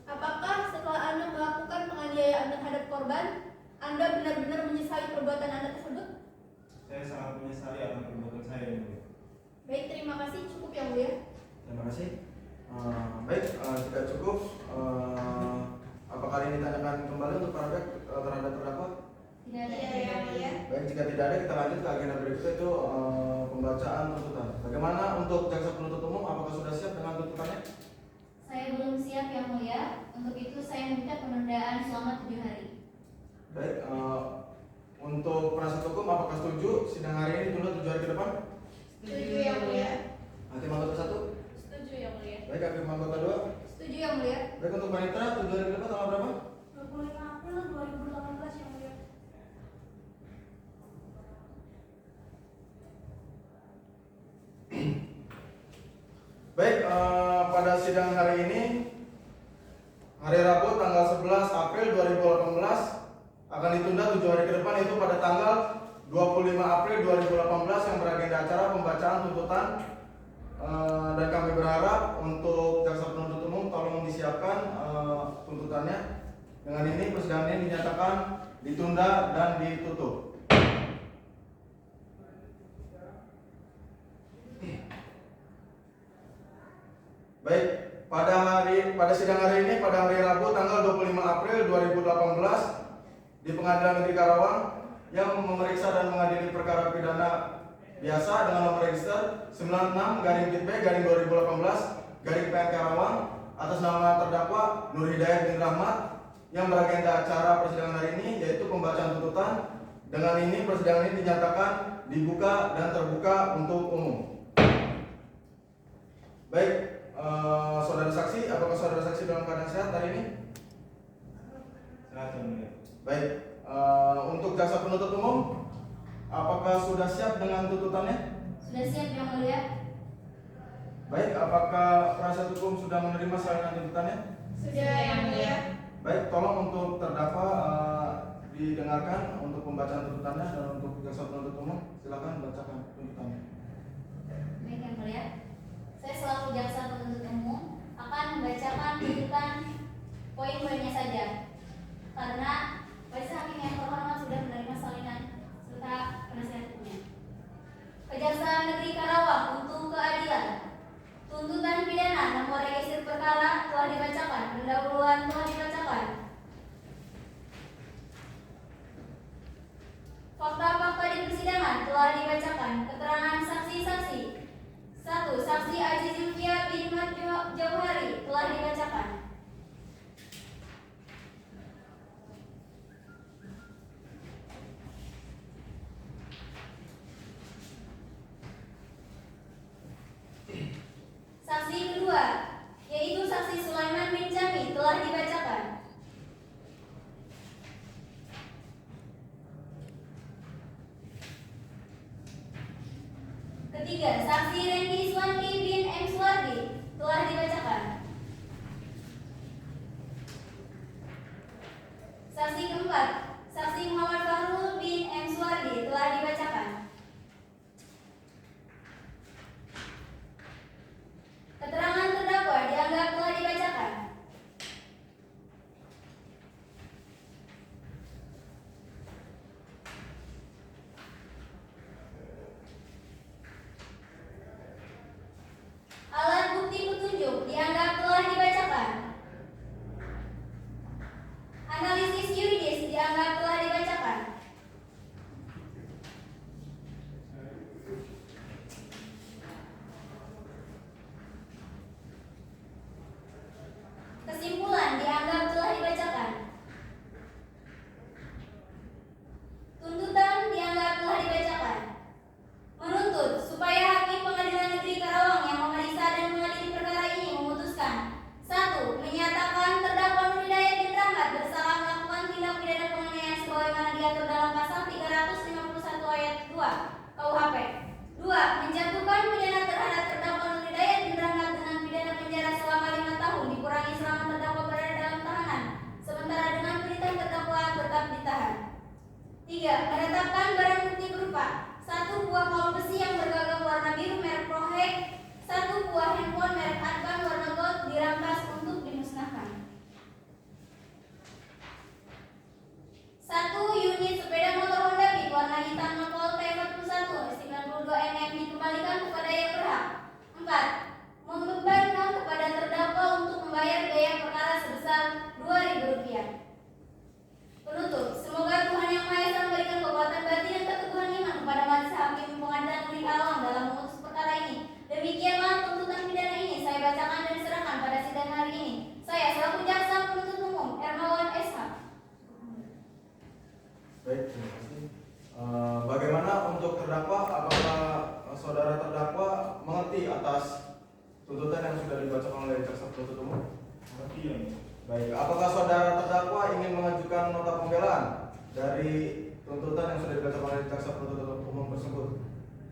Apakah setelah Anda melakukan penganiayaan terhadap korban, Anda benar-benar menyesali perbuatan Anda tersebut? Saya sangat menyesali akan perbuatan saya yang mulia. Baik, terima kasih. Cukup yang mulia. Terima kasih. Baik, jika cukup, apakah ini ditanyakan kembali untuk para pihak terhadap terdakwa? Tidak ada. yang mulia. Baik, jika tidak ada, kita lanjut ke agenda berikutnya, itu pembacaan tuntutan. Bagaimana untuk jaksa penuntut umum? Apakah sudah siap dengan tuntutannya? Saya belum siap yang mulia. Untuk itu saya meminta penundaan selama 7 hari. Baik, untuk penasihat hukum, apakah setuju sidang hari ini ditunda 7 hari ke depan? Setuju yang mulia. Hakim anggota 1? Setuju yang mulia. Baik, hakim anggota 2? Setuju yang mulia. Baik, untuk panitera 7 hari ke depan tanggal berapa? 25 April 2018 yang mulia. Baik, pada sidang hari ini, hari Rabu tanggal 11 April 2018 akan ditunda 7 hari ke depan, yaitu pada tanggal 25 April 2018 yang beragenda acara pembacaan tuntutan. Dan kami berharap untuk jaksa penuntut umum tolong disiapkan tuntutannya. Dengan ini persidangan ini dinyatakan ditunda dan ditutup. Baik, pada sidang hari ini pada hari Rabu tanggal 25 April 2018 di Pengadilan Negeri Karawang yang memeriksa dan mengadili perkara pidana biasa dengan nomor register 96-B/2018-PN Karawang atas nama terdakwa Nur Hidayat bin Rahmat yang beragenda acara persidangan hari ini yaitu pembacaan tuntutan. Dengan ini persidangan ini dinyatakan dibuka dan terbuka untuk umum. Baik, saudara saksi, apakah saudara saksi dalam keadaan sehat hari ini? Sehat yang mulia. Baik, untuk jaksa penuntut umum, apakah sudah siap dengan tuntutannya? Sudah siap yang mulia? Baik, apakah penasihat hukum sudah menerima salinan tuntutannya? Sudah yang mulia. Baik, tolong untuk terdakwa didengarkan untuk pembacaan tuntutannya, dan untuk jaksa penuntut umum silakan bacakan tuntutannya. Baik yang mulia. Saya selaku jaksa penuntut umum akan membacakan tuntutan poin-poinnya saja. Karena majelis hakim yang terhormat sudah menerima salinan serta penasihat hukumnya. Kejaksaan Negeri Karawang untuk keadilan. Tuntutan pidana nomor register perkara telah dibacakan, pendahuluan telah dibacakan. Fakta-fakta di persidangan telah dibacakan. Keterangan saksi-saksi. 1. Saksi Aziz Zulfiya bin Mat Jauhari telah dibacakan. Saksi kedua, yaitu saksi Sulaiman bin Jami telah dibacakan. Ketiga, saksi Randy Iswanti bin M. Suwardi telah dibacakan. Saksi keempat, saksi Muhammad Fahrul bin mendapatkan barang bukti berupa 1 buah kalung besi yang bergagang warna biru merek Prohek, 1 buah handphone merek Advan warna gold dirampas untuk dimusnahkan. 1 unit sepeda motor Honda Beat warna hitam nopol T41 92NM dikembalikan kepada yang berhak. 4. Membebankan kepada terdakwa untuk membayar biaya perkara sebesar Rp2.000. Penutup, semoga Tuhan Yang Maha Esa memberikan kekuatan batin dan keteguhan iman kepada majelis hakim pengadilan negeri Karawang dalam memutus perkara ini. Demikianlah tuntutan pidana ini saya bacakan dan diserahkan pada sidang hari ini. Saya selaku jaksa penuntut umum Ermawan SH. Baik, terima kasih. Bagaimana untuk terdakwa? Apakah saudara terdakwa mengerti atas tuntutan yang sudah dibacakan oleh jaksa penuntut umum? Mengerti ya? Baik, apakah saudara terdakwa ingin mengajukan nota pembelaan dari tuntutan yang sudah dibacakan oleh jaksa penuntut umum tersebut?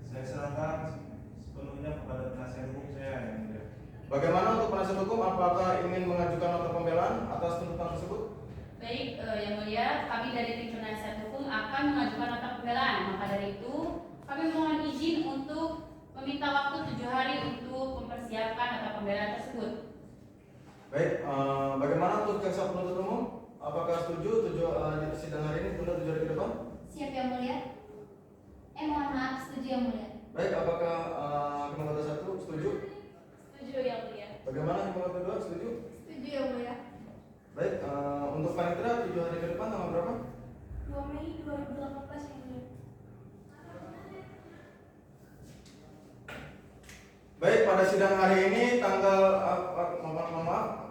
Saya serahkan sepenuhnya kepada penasihat hukum saya yang mulia. Bagaimana untuk penasihat hukum? Apakah ingin mengajukan nota pembelaan atas tuntutan tersebut? Baik, Yang Mulia, kami dari tim penasihat hukum akan mengajukan nota pembelaan. Maka dari itu, kami mohon izin untuk meminta waktu 7 hari untuk mempersiapkan nota pembelaan tersebut. Baik, bagaimana untuk jaksa penuntut umum? Apakah setuju sidang hari ini tunda 7 hari ke depan? Siap Yang Mulia. Mohon maaf, setuju Yang Mulia. Baik, apakah hakim anggota 1 setuju? Setuju, Yang Mulia. Bagaimana hakim anggota 2 setuju? Setuju Yang Mulia. Baik, untuk panitera 7 hari ke depan tanggal berapa? 2 Mei 2018 Yang Mulia. Baik, pada sidang hari ini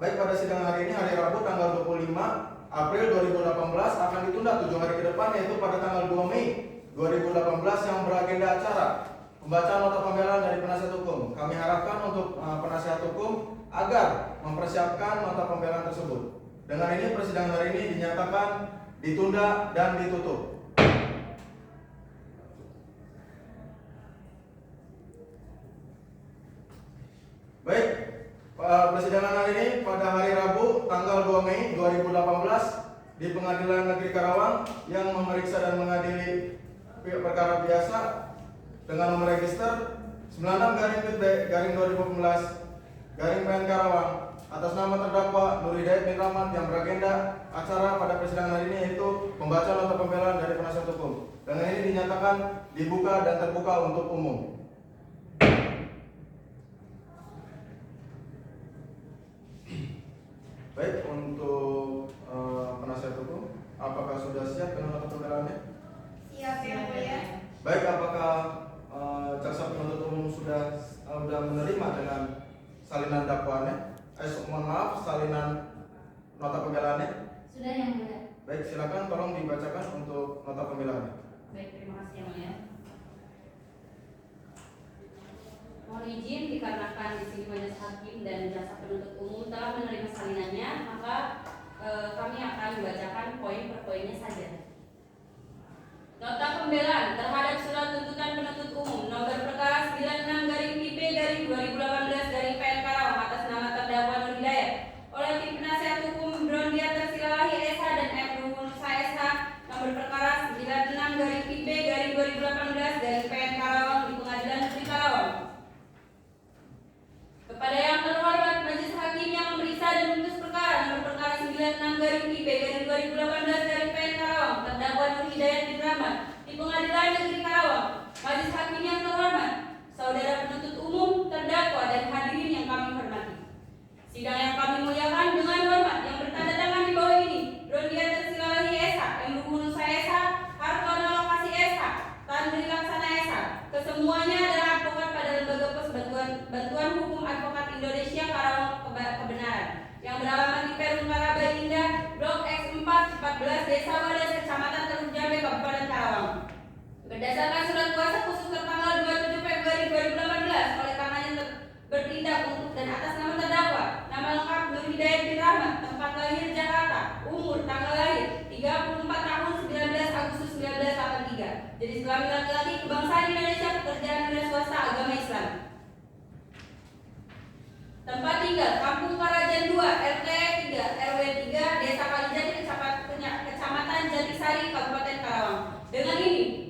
Baik, pada sidang hari ini hari Rabu tanggal 25 April 2018 akan ditunda 7 hari ke depan, yaitu pada tanggal 2 Mei 2018 yang beragenda acara pembacaan nota pembelaan dari penasihat hukum. Kami harapkan untuk penasihat hukum agar mempersiapkan nota pembelaan tersebut. Dengan ini persidangan hari ini dinyatakan ditunda dan ditutup. Baik, persidangan hari ini pada hari Rabu tanggal 2 Mei 2018 di Pengadilan Negeri Karawang yang memeriksa dan mengadili perkara biasa dengan nomor register 96/2018/PN Karawang atas nama terdakwa Nur Hidayat bin Rahmat yang beragenda acara pada persidangan hari ini yaitu pembacaan nota pembelaan dari penasihat hukum. Dengan ini dinyatakan dibuka dan terbuka untuk umum. Baik, untuk penasihat hukum, apakah sudah siap dengan nota pembelaannya? Siap Yang Mulia. Baik, apakah jaksa penuntut umum sudah menerima dengan salinan dakwaannya? Mohon maaf, salinan nota pembelaannya? Sudah Yang Mulia. Baik, silakan tolong dibacakan untuk nota pembelaannya. Baik, terima kasih Yang Mulia. Mohon izin dikarenakan di sini majelis hakim dan jaksa penuntut umum telah menerima salinannya, maka kami akan membacakan poin per poinnya saja. Nota pembelaan terhadap surat tuntutan penuntut umum nomor perkara 96/IP/2018/PN Karawang atas nama terdakwa Nur Hidayat oleh tim penasihat hukum Brondia Tersilahi SH dan M. Ruhunusa SH nomor perkara 96/IP/2018/PN Karawang di Pengadilan Negeri Karawang. Kepada yang terhormat majelis hakim yang memeriksa dan memutus perkara nomor perkara 96/IP/2018/PN Karawang terdakwa Nur Hidayat bin Rahmat di Pengadilan Negeri Karawang. Majelis hakim yang terhormat, saudara penuntut umum, terdakwa dan hadirin yang kami hormati. Sidang yang kami muliakan dengan hormat yang bertanda tangan di bawah ini, Brondia Tersilahi SH, M. Ruhunusa SH, Hartono Lokasi SH, Tandri Laksana SH. Kesemuanya adalah advokat pada lembaga pos bantuan hukum advokat Indonesia Karawang Kebenaran yang beralamat di Perum Karaba Indah, Blok X4 14 Desa Wadas, Kecamatan Teluk Jambe, Kabupaten Karawang. Berdasarkan surat kuasa khusus tertanggal 27 Februari 2018, oleh karenanya bertindak untuk dan atas nama terdakwa, nama lengkap Nur Hidayat bin Rahmat, tempat lahir Jakarta, umur tanggal lahir 34 tahun 19 Agustus 1983, jenis kelamin laki-laki, kebangsaan Indonesia, pekerjaan wira swasta, agama Islam. Tempat tinggal Kampung Karajan 2, RT 3, RW 3, Desa Kalijati, Kecamatan Jatisari, Kabupaten Karawang. Dengan ini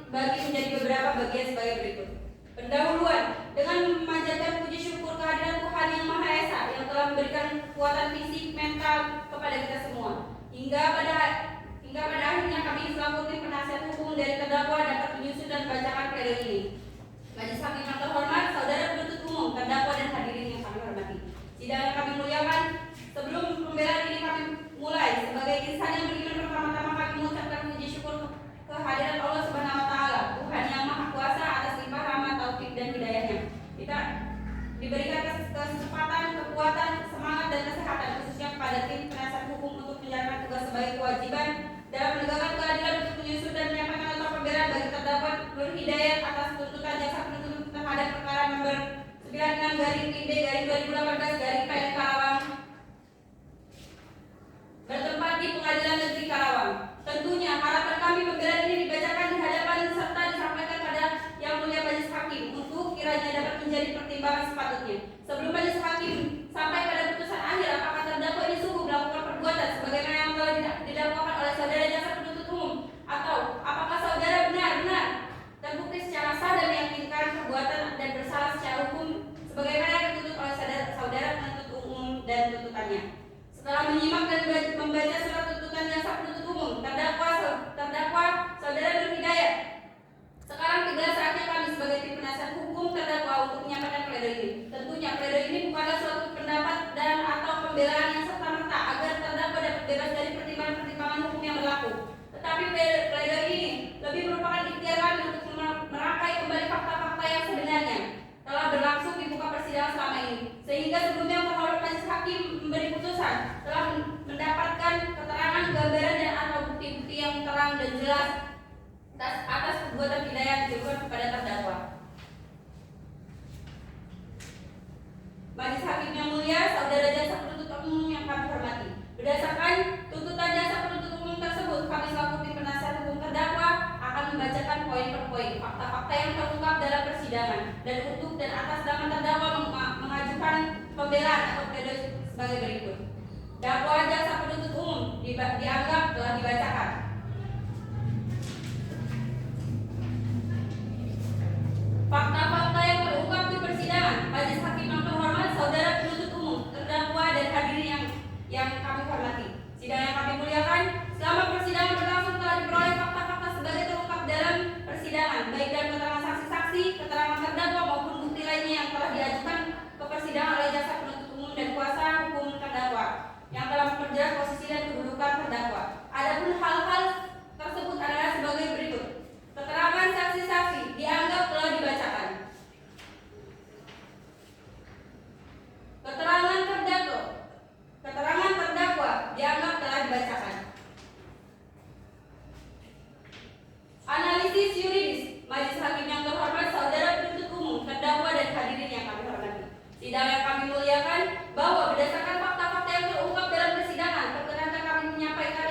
dibagi menjadi beberapa bagian sebagai berikut. Pendahuluan dengan memanjatkan puji syukur kehadiran Tuhan Yang Maha Esa yang telah memberikan kekuatan fisik mental kepada kita semua. Hingga pada akhirnya kami selaku tim penasihat hukum dari terdakwa dapat menyusun dan membacakan pledoi ini. Majelis Hakim yang terhormat, saudara penuntut umum, terdakwa dan hadirin yang kami hormati. Sidang yang kami muliakan, sebelum pembelaan ini kami mulai sebagai insan yang beriman, pertama-tama kami mengucapkan puji syukur kehadiran Allah Subhanahu wa taala, Tuhan Yang Maha Kuasa atas limpah rahmat, taufik dan hidayahnya. Kita diberikan kesempatan, kekuatan, semangat dan kesehatan khususnya kepada tim penasihat hukum untuk menjalankan tugas sebagai kewajiban dalam menegakkan keadilan untuk menyusun dan menyampaikan nota pembelaan bagi terdakwa Nur Hidayat atas tuntutan jaksa penuntut terhadap perkara nomor 96-PB/2018 Karawang bertempat di Pengadilan Negeri Karawang. Tentunya harapan kami pembelaan ini dibacakan di hadapan serta disampaikan pada Yang Mulia Majelis Hakim untuk kiranya dapat menjadi pertimbangan sepatutnya. Sebelum Majelis Hakim sampai pada putusan akhir apakah terdakwa ini sungguh melakukan perbuatan sebagaimana yang telah didakwakan oleh saudara jaksa penuntut umum, atau apakah saudara benar-benar terbukti secara sah dan meyakinkan perbuatan dan bersalah secara hukum sebagaimana yang dituntut oleh saudara penuntut umum dan tuntutannya. Setelah menyimak dan membaca surat tuntutan jaksa penuntut umum, terdakwa saudara Nur Hidayat, sekarang tiba saatnya kami sebagai tim penasihat hukum terdakwa untuk menyampaikan pledoi ini. Tentunya pledoi ini bukanlah suatu pendapat dan atau pembelaan yang serta-merta agar terdakwa dapat bebas dari pertimbangan-pertimbangan hukum yang berlaku. Tetapi pledoi ini lebih merupakan ikhtiar kami untuk merangkai kembali fakta-fakta yang sebenarnya telah berlangsung di muka persidangan selama ini, sehingga sebelumnya terhadap Majelis Hakim memberi putusan telah mendapatkan keterangan, gambaran dan atau bukti-bukti yang terang dan jelas atas perbuatan pidana yang ditujukan kepada terdakwa. Majelis Hakim yang mulia, saudara jaksa penuntut umum yang kami hormati, berdasarkan tuntutan jaksa penuntut umum tersebut, kami selaku tim penasihat hukum terdakwa akan membacakan poin per poin fakta-fakta yang terungkap dalam persidangan dan untuk dan atas nama terdakwa mengajukan pembelaan atau pledoi sebagai berikut. Dakwaan jaksa penuntut umum dianggap telah dibacakan. Fakta-fakta yang terungkap di persidangan, Majelis Hakim yang terhormat, saudara penuntut umum, terdakwa dan hadirin yang kami hormati. Sidang yang kami muliakan, selama persidangan berlangsung telah diperoleh fakta-fakta sebagai terungkap dalam persidangan, baik dalam keterangan saksi-saksi, keterangan terdakwa maupun bukti lainnya yang telah diajukan ke persidangan oleh jaksa penuntut umum dan kuasa hukum terdakwa yang telah memperjelas posisi dan kedudukan terdakwa. Adapun hal-hal tersebut adalah sebagai berikut. Keterangan saksi-saksi dianggap telah dibacakan. Keterangan terdakwa dianggap telah dibacakan. Analisis yuridis, Majelis Hakim yang terhormat, saudara penuntut umum, terdakwa dan hadirin yang kami hormati. Sidang yang kami muliakan, bahwa berdasarkan fakta-fakta yang terungkap dalam persidangan, perkenankan kami menyampaikan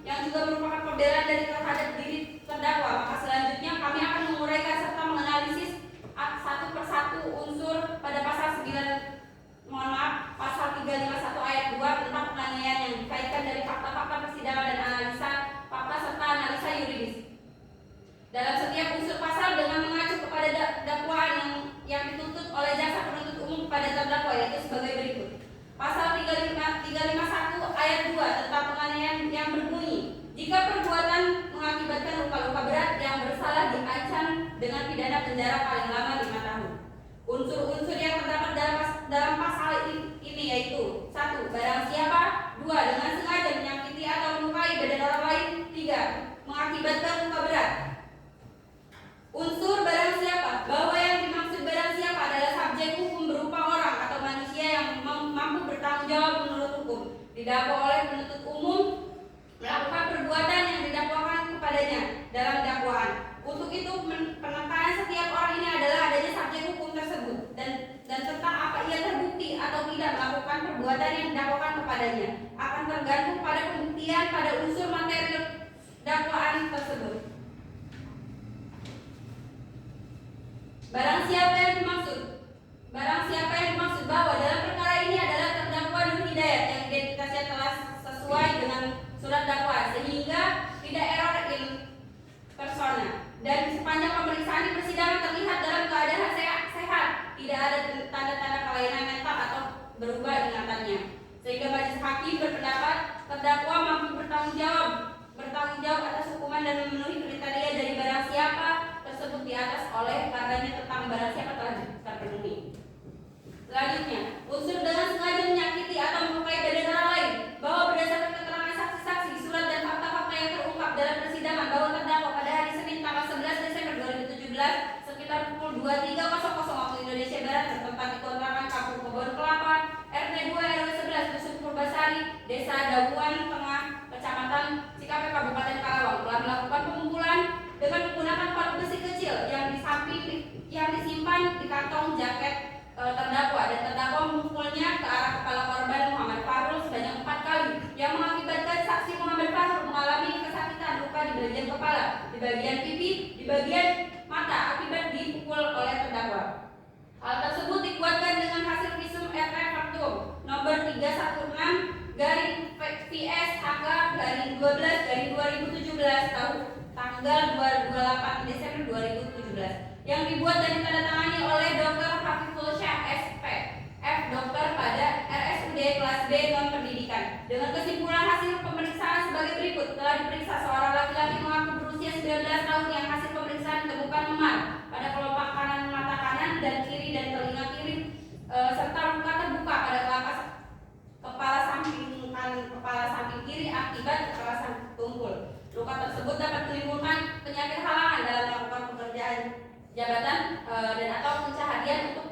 yang juga merupakan pembelaan dari terhadap diri terdakwa. Maka selanjutnya kami akan menguraikan serta menganalisis satu persatu unsur pada pasal 351 ayat 2 tentang penganiayaan yang dikaitkan dari fakta-fakta persidangan dan analisa fakta serta analisa yuridis. Dalam setiap unsur pasal dengan mengacu kepada dakwaan yang dituntut oleh jaksa penuntut umum kepada terdakwa, yaitu sebagai berikut. Pasal 351 ayat 2 tentang penganiayaan yang berbunyi, jika perbuatan mengakibatkan luka-luka berat yang bersalah diancam dengan pidana penjara paling lama 5 tahun. Unsur-unsur yang terdapat dalam pasal ini yaitu 1. Barang siapa, 2. Dengan sengaja menyakiti atau melukai badan orang lain, 3. Mengakibatkan luka berat. Unsur barang siapa, bahwa yang dimaksud barang siapa adalah subjek hukum berupa orang atau manusia yang mampu bertanggung jawab menurut hukum, didakwa oleh penuntut umum melakukan perbuatan yang didakwakan kepadanya dalam dakwaan. Untuk itu penekanan setiap orang ini adalah adanya subjek hukum tersebut dan tentang apa ia terbukti atau tidak melakukan perbuatan yang didakwakan kepadanya akan tergantung pada pembuktian pada unsur materi dakwaan tersebut. Barang siapa yang dimaksud bahwa dalam perkara ini adalah terdakwa Nur Hidayat yang identitasnya telah sesuai dengan surat dakwaan sehingga tidak error in persona dan terdakwa mampu bertanggung jawab atas hukuman dan memenuhi kriteria dari barang siapa tersebut di atas oleh karenanya tentang barang siapa telah terpenuhi. Selanjutnya, unsur dengan sengaja menyakiti atau melukai badan orang lain bahwa berdasarkan keterangan saksi-saksi, surat dan fakta-fakta yang terungkap dalam persidangan bahwa terdakwa pada hari Senin tanggal 11 Desember 2017 sekitar pukul 23.00 waktu Indonesia Barat bertempat di kontrakan Kampung Kebon Kelapa, RT 2 RW 11 Dusun Purbasari, Desa Dabuan Tengah, Kecamatan Cikampek, Kabupaten Karawang telah melakukan pemukulan dengan menggunakan palu besi kecil yang disimpan di kantong jaket terdakwa, dan terdakwa memukulnya ke arah kepala korban Muhammad Fahrul sebanyak 4 kali yang mengakibatkan saksi Muhammad Fahrul mengalami kesakitan luka di bagian kepala, di bagian pipi, di bagian mata akibat dipukul oleh terdakwa. Hal tersebut dikuatkan dengan hasil visum et repertum nomor 316 garing VS-HK-12/2017 tanggal 28 Desember 2017 yang dibuat dan ditandatangani oleh Dr. Hafiful Syah SPF dokter pada RSUD kelas B non pendidikan. Dengan kesimpulan hasil pemeriksaan sebagai berikut: telah diperiksa seorang laki-laki mengaku berusia 19 tahun yang hasil pemeriksaan ditemukan memar pada kelopak kanan mata kanan dan kiri dan telinga kiri serta luka terbuka pada kepala samping kiri akibat kekerasan tumpul. Luka tersebut dapat menimbulkan penyakit halangan dalam melakukan pekerjaan jabatan dan atau pencaharian untuk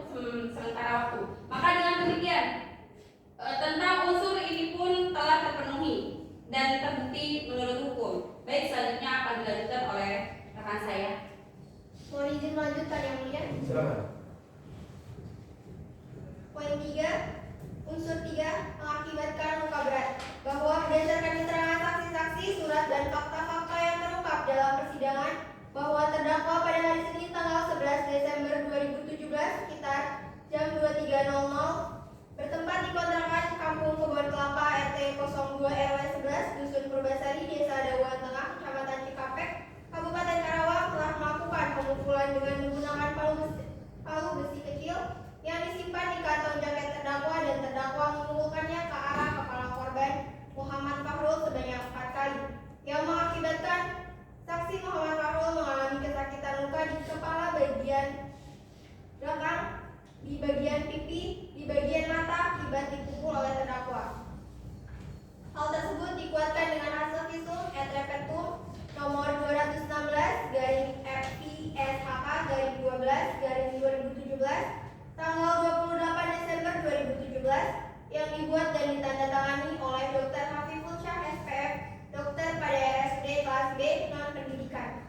sementara waktu. Maka dengan demikian tentang unsur ini pun telah terpenuhi dan terbukti menurut hukum. Baik, selanjutnya akan dilanjutkan oleh rekan saya. Mohon izin melanjutkan yang mulia. Silakan. Poin 3, unsur 3 mengakibatkan luka berat, bahwa berdasarkan keterangan saksi-saksi, surat dan fakta-fakta yang terungkap dalam persidangan bahwa terdakwa pada hari Senin tanggal 11 Desember 2017 sekitar jam 23.00 bertempat di kontrakan Kampung Kebon Kelapa RT 02 RW 11 Dusun Purbasari, Desa Dabuan Tengah, Kecamatan Cikampek, Kabupaten Karawang telah melakukan pemukulan dengan menggunakan palu besi kecil yang disimpan di kantong jaket terdakwa, dan terdakwa memukulkannya ke arah kepala korban Muhammad Fahrul sebanyak 4 kali yang mengakibatkan saksi Muhammad Fahrul mengalami kesakitan luka di kepala bagian belakang, di bagian pipi, di bagian mata akibat dipukul oleh terdakwa. Hal tersebut dikuatkan dengan hasil visum et repertum nomor 216/FISHK/12/2017 tanggal 28 Desember 2017 yang dibuat dan ditandatangani oleh Dr. Hafiful Syah SPF dokter pada RSUD kelas B non pendidikan.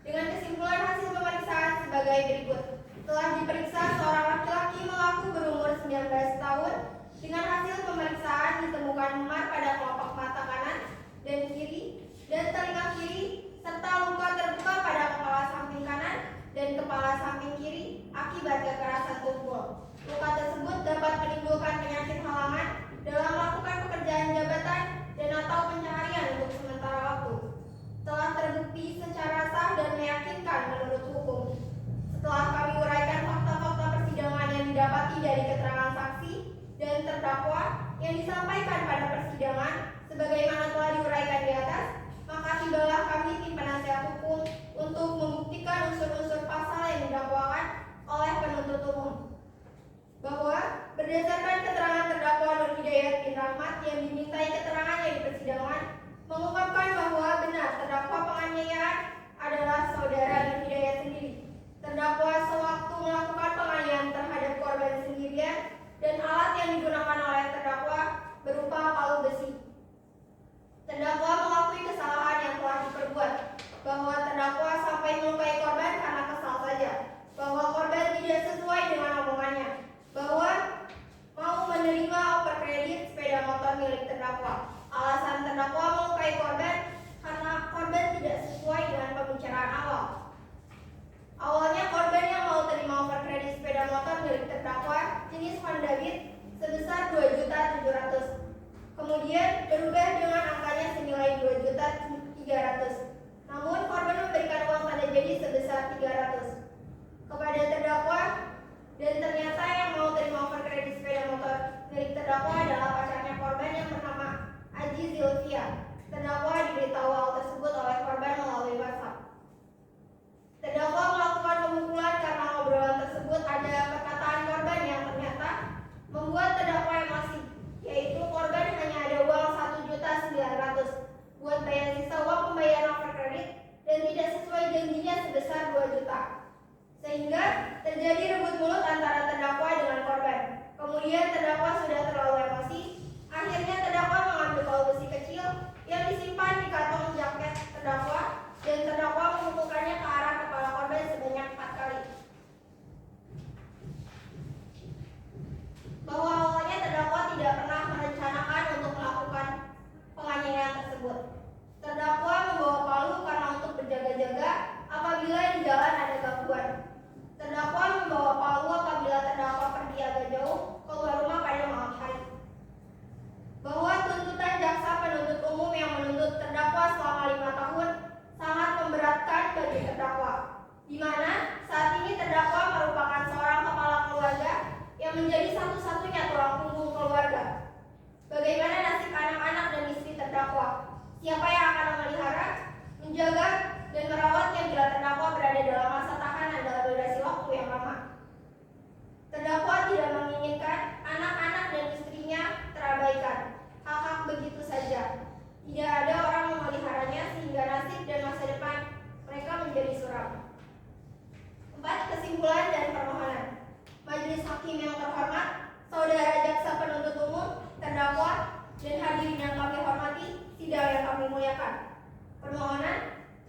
Dengan kesimpulan hasil pemeriksaan sebagai berikut: telah diperiksa seorang laki-laki mengaku berumur 19 tahun. Dengan hasil pemeriksaan ditemukan memar pada kelopak mata kanan dan kiri dan telinga kiri serta luka terbuka pada kepala samping kanan dan kepala samping kiri akibat kekerasan tumpul. Luka tersebut dapat menimbulkan penyakit halangan dalam melakukan pekerjaan jabatan dan atau pencaharian untuk sementara waktu. Telah terbukti secara sah dan meyakinkan menurut hukum. Setelah kami uraikan fakta-fakta persidangan yang didapati dari keterangan saksi dan terdakwa yang disampaikan pada persidangan sebagaimana telah diuraikan di atas, maka tibalah kami tim penasihat hukum untuk membuktikan unsur-unsur pasal yang didakwakan oleh penuntut umum, bahwa berdasarkan keterangan terdakwa Nur Hidayat bin Rahmat yang dimintai keterangannya di persidangan mengungkapkan bahwa benar terdakwa penganiayaan adalah saudara Nur Hidayat sendiri. Terdakwa sewaktu melakukan penganiayaan terhadap korban sendirian dan alat yang digunakan oleh terdakwa berupa palu besi. Terdakwa mengakui kesalahan yang telah diperbuat, bahwa terdakwa sampai melukai korban karena kesal saja, bahwa korban tidak sesuai dengan omongannya, bahwa mau menerima overkredit sepeda motor milik terdakwa. Alasan terdakwa melukai korban karena korban tidak sesuai dengan pembicaraan awal. Awalnya korban yang mau terima overkredit sepeda motor milik terdakwa jenis Honda Beat sebesar 2.700.000. Kemudian berubah dengan angkanya senilai 2.300.000. Namun korban memberikan uang tanda jadi sebesar 300 kepada terdakwa, dan ternyata yang mau terima overkredit sepeda motor milik terdakwa adalah pacarnya korban yang bernama Aji Haji Zilvia. Terdakwa diberitahu hal tersebut oleh korban melalui WhatsApp. Terdakwa melakukan pemukulan karena obrolan tersebut ada perkataan korban yang ternyata membuat terdakwa emosi, yaitu korban hanya ada uang 1.900.000 buat bayar sisa uang pembayaran overkredit dan tidak sesuai janjinya sebesar 2 juta. Sehingga terjadi rebut mulut antara terdakwa dengan korban. Kemudian terdakwa sudah terlalu emosi. Akhirnya terdakwa mengambil palu besi kecil yang disimpan di kantong jaket terdakwa dan terdakwa memukulkannya ke arah kepala korban sebanyak 4 kali. Bahwa awalnya terdakwa tidak pernah merencanakan untuk melakukan penganiayaan tersebut. Terdakwa membawa palu karena untuk berjaga-jaga apabila di jalan ada gangguan. Terdakwa membawa palu apabila terdakwa pergi agak jauh keluar rumah pada malam hari. Bahwa tuntutan jaksa penuntut umum yang menuntut terdakwa selama 5 tahun sangat memberatkan bagi terdakwa, di mana saat ini terdakwa merupakan seorang kepala keluarga yang menjadi satu-satunya tulang punggung keluarga. Bagaimana nasib anak-anak dan istri terdakwa? Siapa yang akan memelihara, menjaga, dan merawatnya bila terdakwa berada dalam masa tahanan dalam durasi waktu yang lama? Terdakwa tidak menginginkan anak-anak dan istrinya terabaikan. Hak-hak begitu saja. Tidak ada orang memeliharanya sehingga nasib dan masa depan mereka menjadi suram. 4. Kesimpulan dan permohonan. Majelis Hakim yang terhormat, Saudara Jaksa Penuntut Umum, terdakwa, dan hadirin yang kami hormati, sidang yang kami muliakan. Permohonan,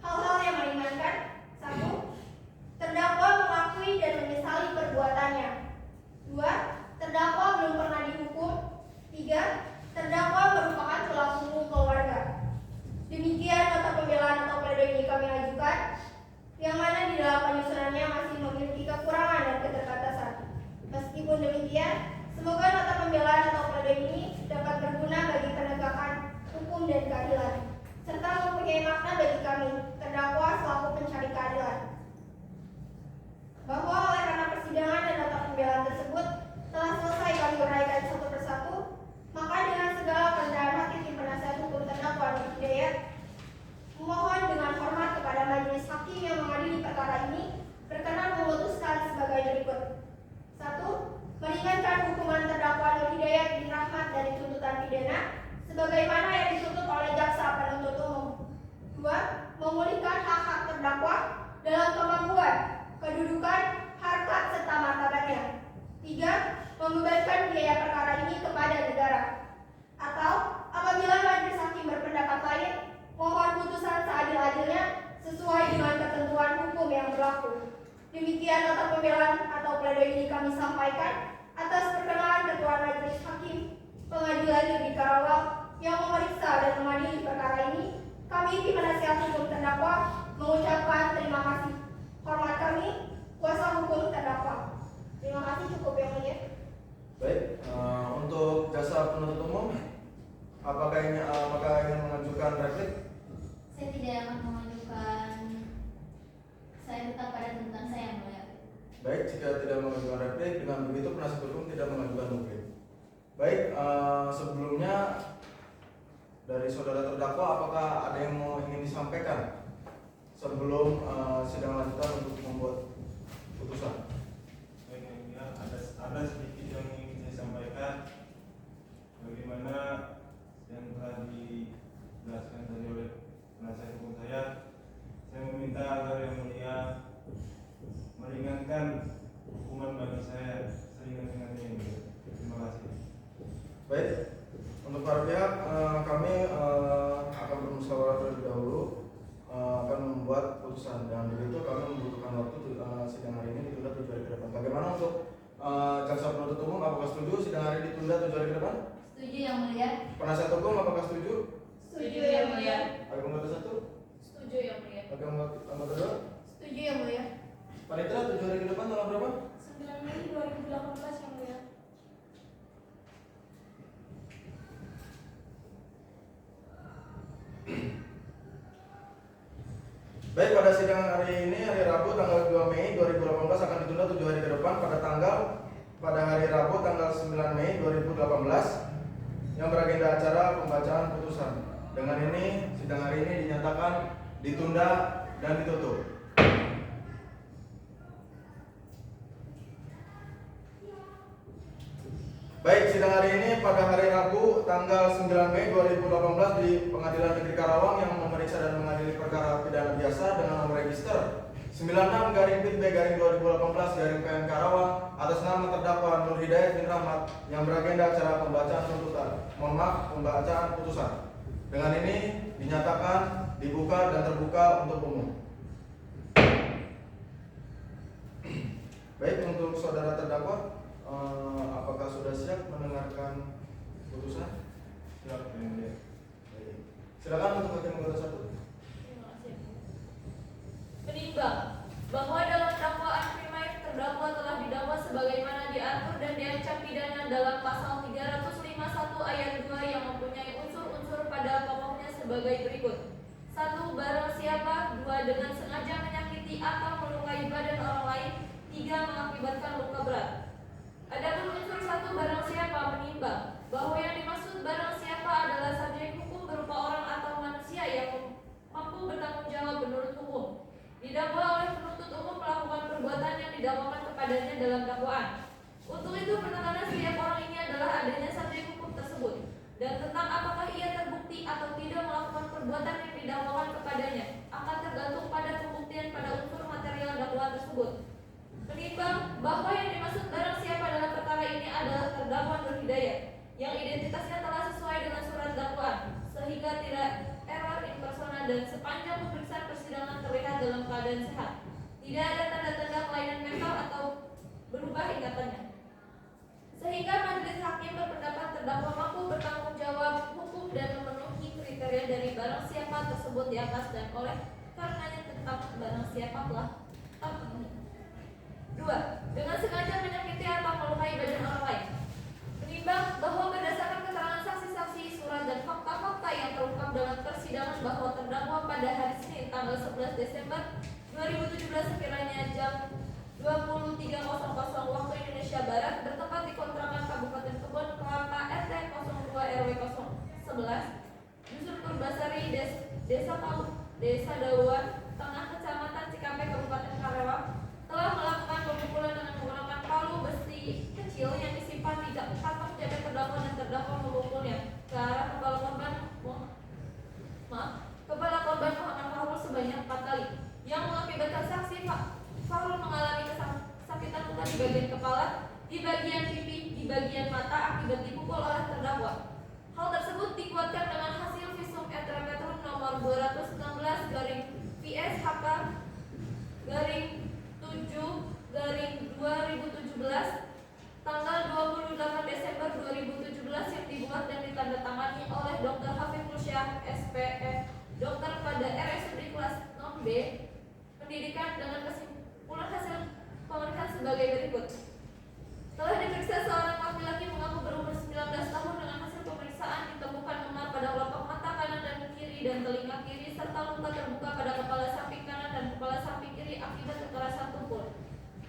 hal-hal yang meringankan. 1. Terdakwa mengakui dan menyesali perbuatannya. 2. Terdakwa belum pernah dihukum. 3. Terdakwa merupakan tulang punggung keluarga. Demikian nota pembelaan atau pledoi ini kami ajukan, yang mana di dalam penyusunannya masih memiliki kekurangan dan keterbatasan. Meskipun demikian, semoga nota pembelaan atau pledoi ini dapat berguna bagi penegakan hukum dan keadilan, serta mempunyai makna bagi kami, terdakwa selaku pencari keadilan. Bahwa oleh karena persidangan dan nota pembelaan tersebut telah selesai kami uraikan satu persatu, maka dengan segala kerendahan hati tim penasihat hukum terdakwa Nur Hidayat memohon dengan hormat kepada majelis hakim yang mengadili perkara ini berkenan memutuskan sebagai berikut. 1. Meringankan hukuman terdakwa Nur Hidayat bin Rahmat dari tuntutan pidana sebagaimana yang dituntut oleh jaksa penuntut umum. 2. Memulihkan hak-hak terdakwa dalam kemampuan, kedudukan, harkat serta martabatnya. 3. Membebankan biaya perkara ini kepada negara. Atau apabila majelis hakim berpendapat lain, mohon putusan seadil-adilnya sesuai dengan ketentuan hukum yang berlaku. Demikian nota pembelaan atau pledoi ini kami sampaikan atas perkenalan Ketua Majelis Hakim Pengadilan Negeri Karawang yang memeriksa dan mengadili perkara ini. Kami tim penasihat hukum terdakwa mengucapkan terima kasih. Hormat kami, kuasa hukum terdakwa. Terima kasih, cukup yang mulia. Baik, untuk jaksa penuntut umum, apakah ingin mengajukan replik? Saya tidak akan mengajukan. Saya tetap pada tuntutan saya yang mulia. Baik, jika tidak mengajukan replik, dengan begitu penasihat hukum tidak mengajukan replik. Baik, sebelumnya dari saudara terdakwa, apakah ada yang ingin disampaikan sebelum sidang lanjutan untuk membuat putusan? Baik, ya, ada sedikit yang ingin saya sampaikan. Bagaimana yang telah dijelaskan tadi oleh penasihat hukum saya meminta agar yang mulia meringankan hukuman bagi saya seringan-ringannya ini. Terima kasih. Baik, untuk para pihak kami akan bermusyawarah terlebih dahulu, akan membuat putusan. Dan begitu kami membutuhkan waktu sidang hari ini ditunda 7 hari ke depan. Bagaimana untuk jaksa penuntut umum, apakah setuju sidang hari ditunda 7 hari ke depan? Setuju yang mulia. Penasihat hukum apakah setuju? Setuju yang mulia. Hakim anggota 1? Setuju yang mulia. Hakim anggota 2? Setuju yang mulia. Panitera 7 hari ke depan tanggal berapa? 9 Mei 2018 yang mulia. Baik, pada sidang hari ini, hari Rabu tanggal 2 Mei 2018 akan ditunda 7 hari ke depan pada hari Rabu tanggal 9 Mei 2018 yang beragenda acara pembacaan putusan. Dengan ini, sidang hari ini dinyatakan ditunda dan ditutup. Baik, sidang hari ini pada hari Rabu tanggal 9 Mei 2018 di Pengadilan Negeri Karawang yang memeriksa dan mengadili perkara pidana biasa dengan nomor register 96-PIB-2018-PN Karawang atas nama terdakwa Nur Hidayat bin Rahmat yang beragenda acara pembacaan tuntutan. Pembacaan putusan. Dengan ini dinyatakan dibuka dan terbuka untuk umum. Baik, untuk saudara terdakwa, apakah sudah siap mendengarkan putusan? Siap, Yang Mulia. Baik. Silakan untuk hakim anggota 1. Terima kasih. Menimbang bahwa dalam dakwaan primer terdakwa telah didakwa sebagaimana diatur dan diancam pidana dalam pasal 351 ayat 2 yang mempunyai unsur-unsur pada pokoknya sebagai berikut. 1. Barang siapa. 2. Dengan sengaja menyakiti atau melukai badan orang lain. 3. Mengakibatkan luka berat. Adapun unsur 1 barang siapa menimbang bahwa yang dimaksud barang siapa adalah subjek hukum berupa orang atau manusia yang mampu bertanggung jawab menurut hukum. Didakwa oleh penuntut umum melakukan perbuatan yang didakwakan kepadanya dalam dakwaan. Untuk itu penekanan setiap orang ini adalah adanya subjek hukum tersebut dan tentang apakah ia terbukti atau tidak melakukan perbuatan yang didakwakan kepadanya akan tergantung pada pembuktian pada unsur material dakwaan tersebut. Menimbang bahwa yang dimaksud barang siapa dalam perkara ini adalah terdakwa Nur Hidayat yang identitasnya telah sesuai dengan surat dakwaan sehingga tidak error in persona dan sepanjang pemeriksaan persidangan terlihat dalam keadaan sehat. Tidak ada tanda-tanda kelainan mental atau berubah ingatannya. Sehingga majelis hakim berpendapat terdakwa mampu bertanggung jawab hukum dan memenuhi kriteria dari barang siapa tersebut di atas dan oleh karenanya tentang barang siapa telah terpenuhi. 2. Dengan sengaja menyakiti atau melukai badan orang lain. Menimbang bahwa berdasarkan keterangan saksi-saksi, surat dan fakta-fakta yang terungkap dalam persidangan bahwa terdakwa pada hari Senin tanggal 11 Desember 2017 sekiranya jam 23.00 waktu Indonesia Barat bertempat di kontrakan Kabupaten Kebon Kelapa RT 02 RW 011 Dusun Purbasari Desa Dauan Tengah Kecamatan Cikampek Kabupaten Karawang telah melakukan pemukulan dengan menggunakan palu besi kecil yang disimpan di kantong jaket terdakwa dan terdakwa memukulnya ke arah kepala korban Muhammad Fahrul sebanyak 4 kali yang mengakibatkan saksi Fahrul mengalami kesakitan luka di bagian kepala, di bagian pipi, di bagian mata akibat dipukul oleh terdakwa. Hal tersebut dikuatkan dengan hasil visum et repertum nomor 216/VS/7/2017 tanggal 28 Desember 2017 yang dibuat dan ditandatangani oleh Dr. Hafiful Syah SPF, dokter pada RSUD kelas 6B pendidikan dengan kesimpulan hasil pemeriksaan sebagai berikut. Telah diperiksa seorang laki-laki mengaku berumur 19 tahun dengan hasil pemeriksaan ditemukan memar pada kelopak mata kanan dan kiri dan telinga kiri serta luka terbuka pada kepala samping kanan dan kepala samping kiri akibat kekerasan tumpul.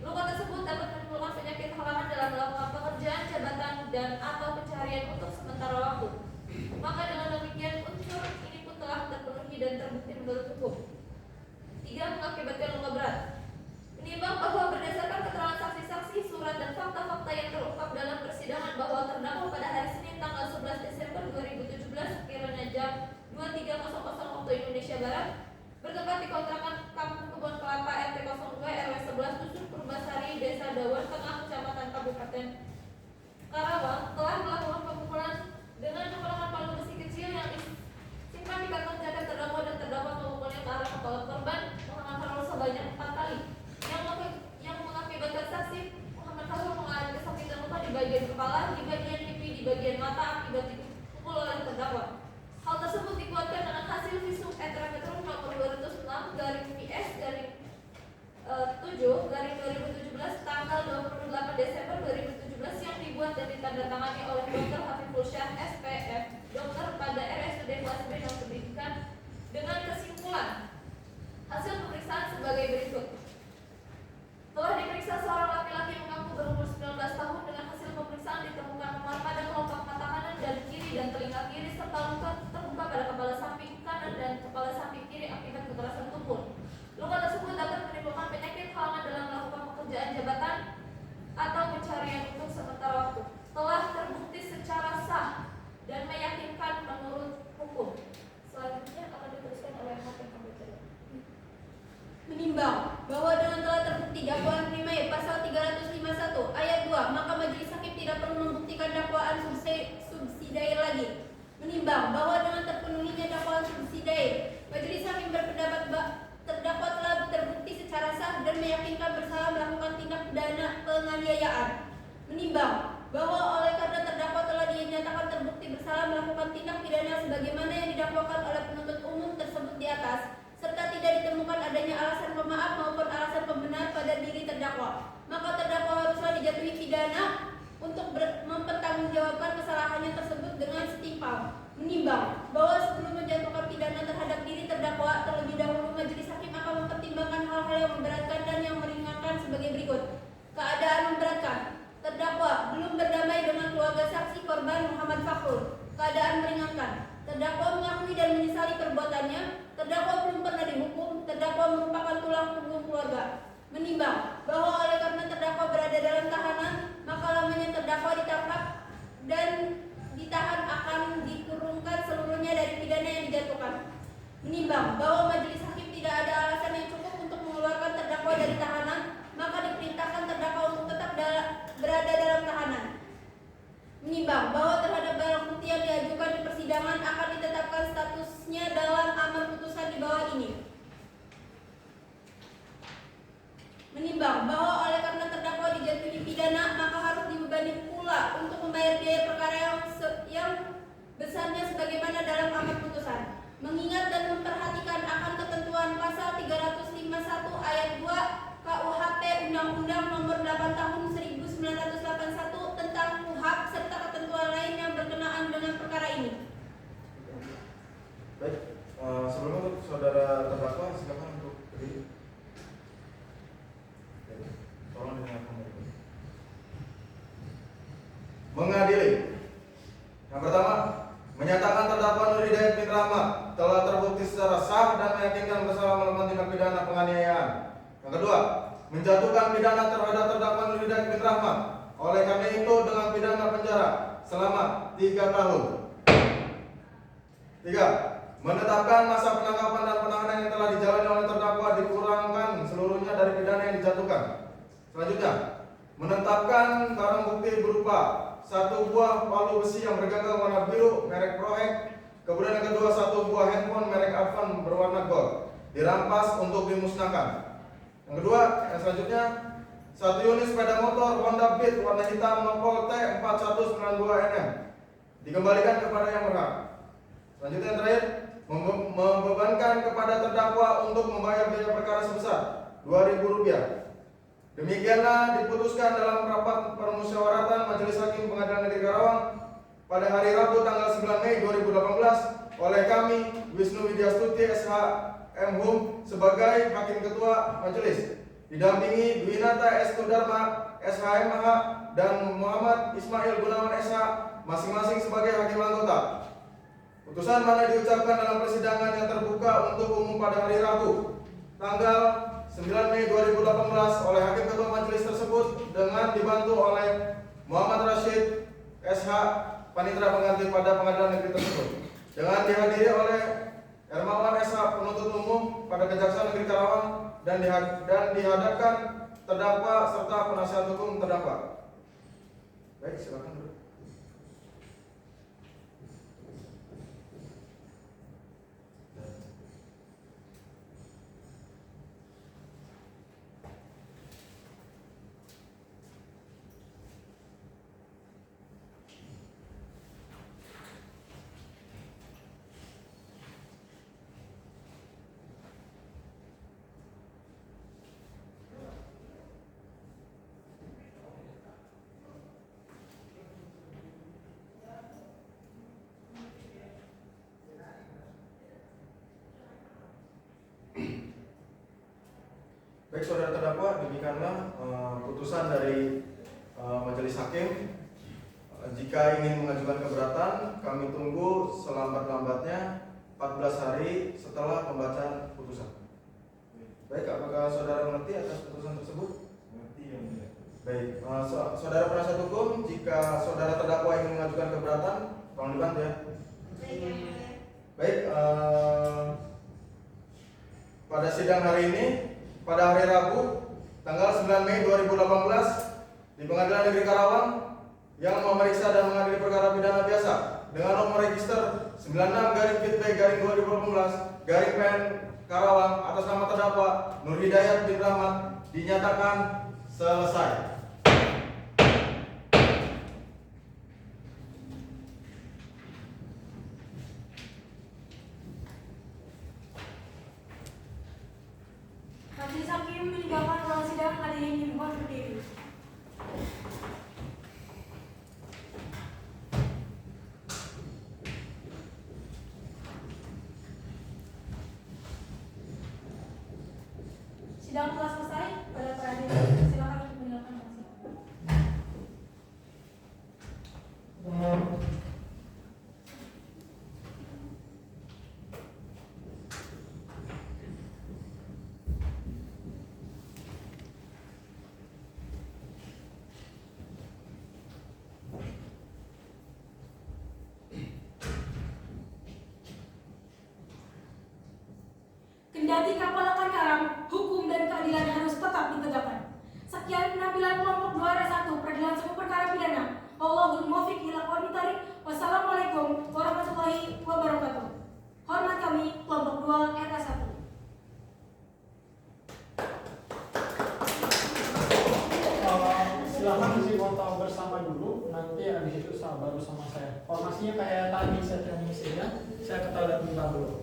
Luka tersebut dapat menimbulkan penyakit halangan dalam melakukan pekerjaan, jabatan dan atau pencarian untuk sementara waktu. Maka dengan demikian unsur ini pun telah terpenuhi dan terbukti menurut hukum. 3. Mengakibatkan luka berat. Menimbang bahwa berdasarkan keterangan saksi-saksi, surat dan fakta-fakta yang terungkap dalam persidangan bahwa terdakwa pada hari Senin tanggal 11 Desember 2017 sekiranya jam 23.00 waktu Indonesia Barat bertempat di kontrakan Kampung Kebon Kelapa RT 02 RW 11 Dusun Purbasari Desa Dauan Tengah Kecamatan Kabupaten Karawang telah melakukan pemukulan dengan menggunakan palu besi kecil yang disimpan di kantong jaket terdakwa dan terdakwa memukulnya ke arah kepala korban Muhammad Fahrul sebanyak 4 kali yang mengakibatkan saksi Muhammad Fahrul mengalami kesakitan luka di bagian kepala, di bagian pipi, di bagian mata akibat dipukul oleh terdakwa. Hal tersebut dikuatkan dengan hasil visum et repertum nomor 206/VS/7/2017 tanggal 28 Desember 2017 yang dibuat dan ditandatangani oleh Dr. Hafiful Syah SPF, dokter pada RSUD kelas B dan pendidikan dengan kesimpulan hasil pemeriksaan sebagai berikut. Telah diperiksa seorang laki-laki mengaku berumur 19 tahun dengan hasil pemeriksaan ditemukan memar pada kelopak mata kanan dan kiri dan mengikuti dakwaan prima pasal 351 ayat 2, maka majelis hakim tidak perlu membuktikan dakwaan subsidiar lagi. Menimbang bahwa dengan terpenuhinya dakwaan subsidiar, majelis hakim berpendapat terdakwa telah terbukti secara sah dan meyakinkan bersalah melakukan tindak pidana penganiayaan. Menimbang bahwa oleh karena terdakwa telah dinyatakan terbukti bersalah melakukan tindak pidana sebagaimana yang didakwakan oleh penuntut umum tersebut di atas, serta tidak ditemukan adanya alasan pemaaf maupun alasan pembenar pada diri terdakwa, maka terdakwa haruslah dijatuhi pidana untuk mempertanggungjawabkan kesalahannya tersebut dengan setimpal. Menimbang bahwa sebelum menjatuhkan pidana terhadap diri terdakwa, terlebih dahulu majelis hakim akan mempertimbangkan hal-hal yang memberatkan dan yang meringankan sebagai berikut. Keadaan memberatkan: terdakwa belum berdamai dengan keluarga saksi korban Muhammad Fakhrul. Keadaan meringankan: terdakwa mengakui dan menyesali perbuatannya. Terdakwa belum pernah dihukum. Terdakwa merupakan tulang punggung keluarga. Menimbang bahwa oleh karena terdakwa berada dalam tahanan, maka lamanya terdakwa ditangkap dan ditahan akan dikurungkan seluruhnya dari pidana yang dijatuhkan. Menimbang bahwa majelis hakim tidak ada alasan yang cukup untuk mengeluarkan terdakwa dari tahanan, maka diperintahkan terdakwa untuk tetap berada dalam tahanan. Menimbang bahwa terhadap barang bukti yang diajukan di persidangan akan ditetapkan statusnya dalam amar putusan di bawah ini. Menimbang bahwa oleh karena terdakwa dijatuhi pidana, maka harus dibebani pula untuk membayar biaya perkara yang besarnya sebagaimana dalam amar putusan. Mengingat dan memperhatikan akan ketentuan pasal 351 ayat 2 KUHP Undang-Undang Nomor 8 Tahun 1981 tentang KUHP serta ketentuan lain yang berkenaan dengan perkara ini. Baik, sebelumnya saudara terdakwa silakan untuk berdiri. Tolong dengarkan berikut. Mengadili. Yang pertama, menyatakan terdakwa Nur Hidayat bin Rahmat telah terbukti secara sah dan meyakinkan bersalah melakukan tindak pidana penganiayaan. Yang kedua, menjatuhkan pidana terhadap terdakwa Nur Hidayat bin Rahmat. Oleh karena itu dengan pidana penjara selama 3 tahun. 3. Menetapkan masa penangkapan dan penahanan yang telah dijalani oleh terdakwa dikurangkan seluruhnya dari pidana yang dijatuhkan. Selanjutnya, menetapkan barang bukti berupa 1 buah palu besi yang bergagang warna biru merek Prohek, kemudian yang kedua 1 buah handphone merek Advan berwarna gold dirampas untuk dimusnahkan. Yang kedua, yang selanjutnya 1 unit sepeda motor Honda Beat warna hitam nopol T4192NM dikembalikan kepada yang berhak. Selanjutnya yang terakhir, membebankan kepada terdakwa untuk membayar biaya perkara sebesar Rp2.000. Demikianlah diputuskan dalam rapat permusyawaratan Majelis Hakim Pengadilan Negeri Karawang pada hari Rabu tanggal 9 Mei 2018 oleh kami Wisnu Widyastuti SH M.Hum sebagai Hakim Ketua Majelis, didampingi Dwinata S. Tudarma SHMH dan Muhammad Ismail Gunawan SH masing-masing sebagai hakim anggota. Putusan mana diucapkan dalam persidangan yang terbuka untuk umum pada hari Rabu tanggal 9 Mei 2018 oleh Hakim Ketua Majelis tersebut dengan dibantu oleh Muhammad Rashid SH Panitera Pengganti pada Pengadilan Negeri tersebut, dengan dihadiri oleh Hermawan SH Penuntut Umum pada Kejaksaan Negeri Karawang dan dihadapkan terdakwa serta penasihat hukum terdakwa. Baik, silakan dulu. Baik saudara terdakwa, demikianlah putusan dari Majelis Hakim. Jika ingin mengajukan keberatan, kami tunggu selambat-lambatnya 14 hari setelah pembacaan putusan. Baik, apakah saudara mengerti atas putusan tersebut? Mengerti yang mulia. Baik, saudara penasihat hukum, jika saudara terdakwa ingin mengajukan keberatan, tolong dibantu ya. Baik, pada sidang hari ini, pada hari Rabu tanggal 9 Mei 2018 di Pengadilan Negeri Karawang yang memeriksa dan mengadili perkara pidana biasa dengan nomor register 96-FB-2018-PN Karawang atas nama terdakwa Nur Hidayat bin Rahmat dinyatakan selesai. Majelis hakim meninggalkan ruang sidang, hadirin dimohon berdiri. Sidang telah selesai. Pada para hadirin silakan untuk meninggalkan ruang sidang. Kendati kapal akan karam, hukum dan keadilan harus tetap ditegakkan. Sekian penampilan kelompok 2R1 Peradilan Semua Perkara Pidana. Wallahul muwaffiq ila aqwamit thoriq. Wassalamualaikum warahmatullahi wabarakatuh. Hormat kami kelompok 2R1. Silakan isi foto bersama dulu, nanti habis itu baru sama saya. Formasinya kayak tadi saya training ya. Saya ke toilet bentar dulu.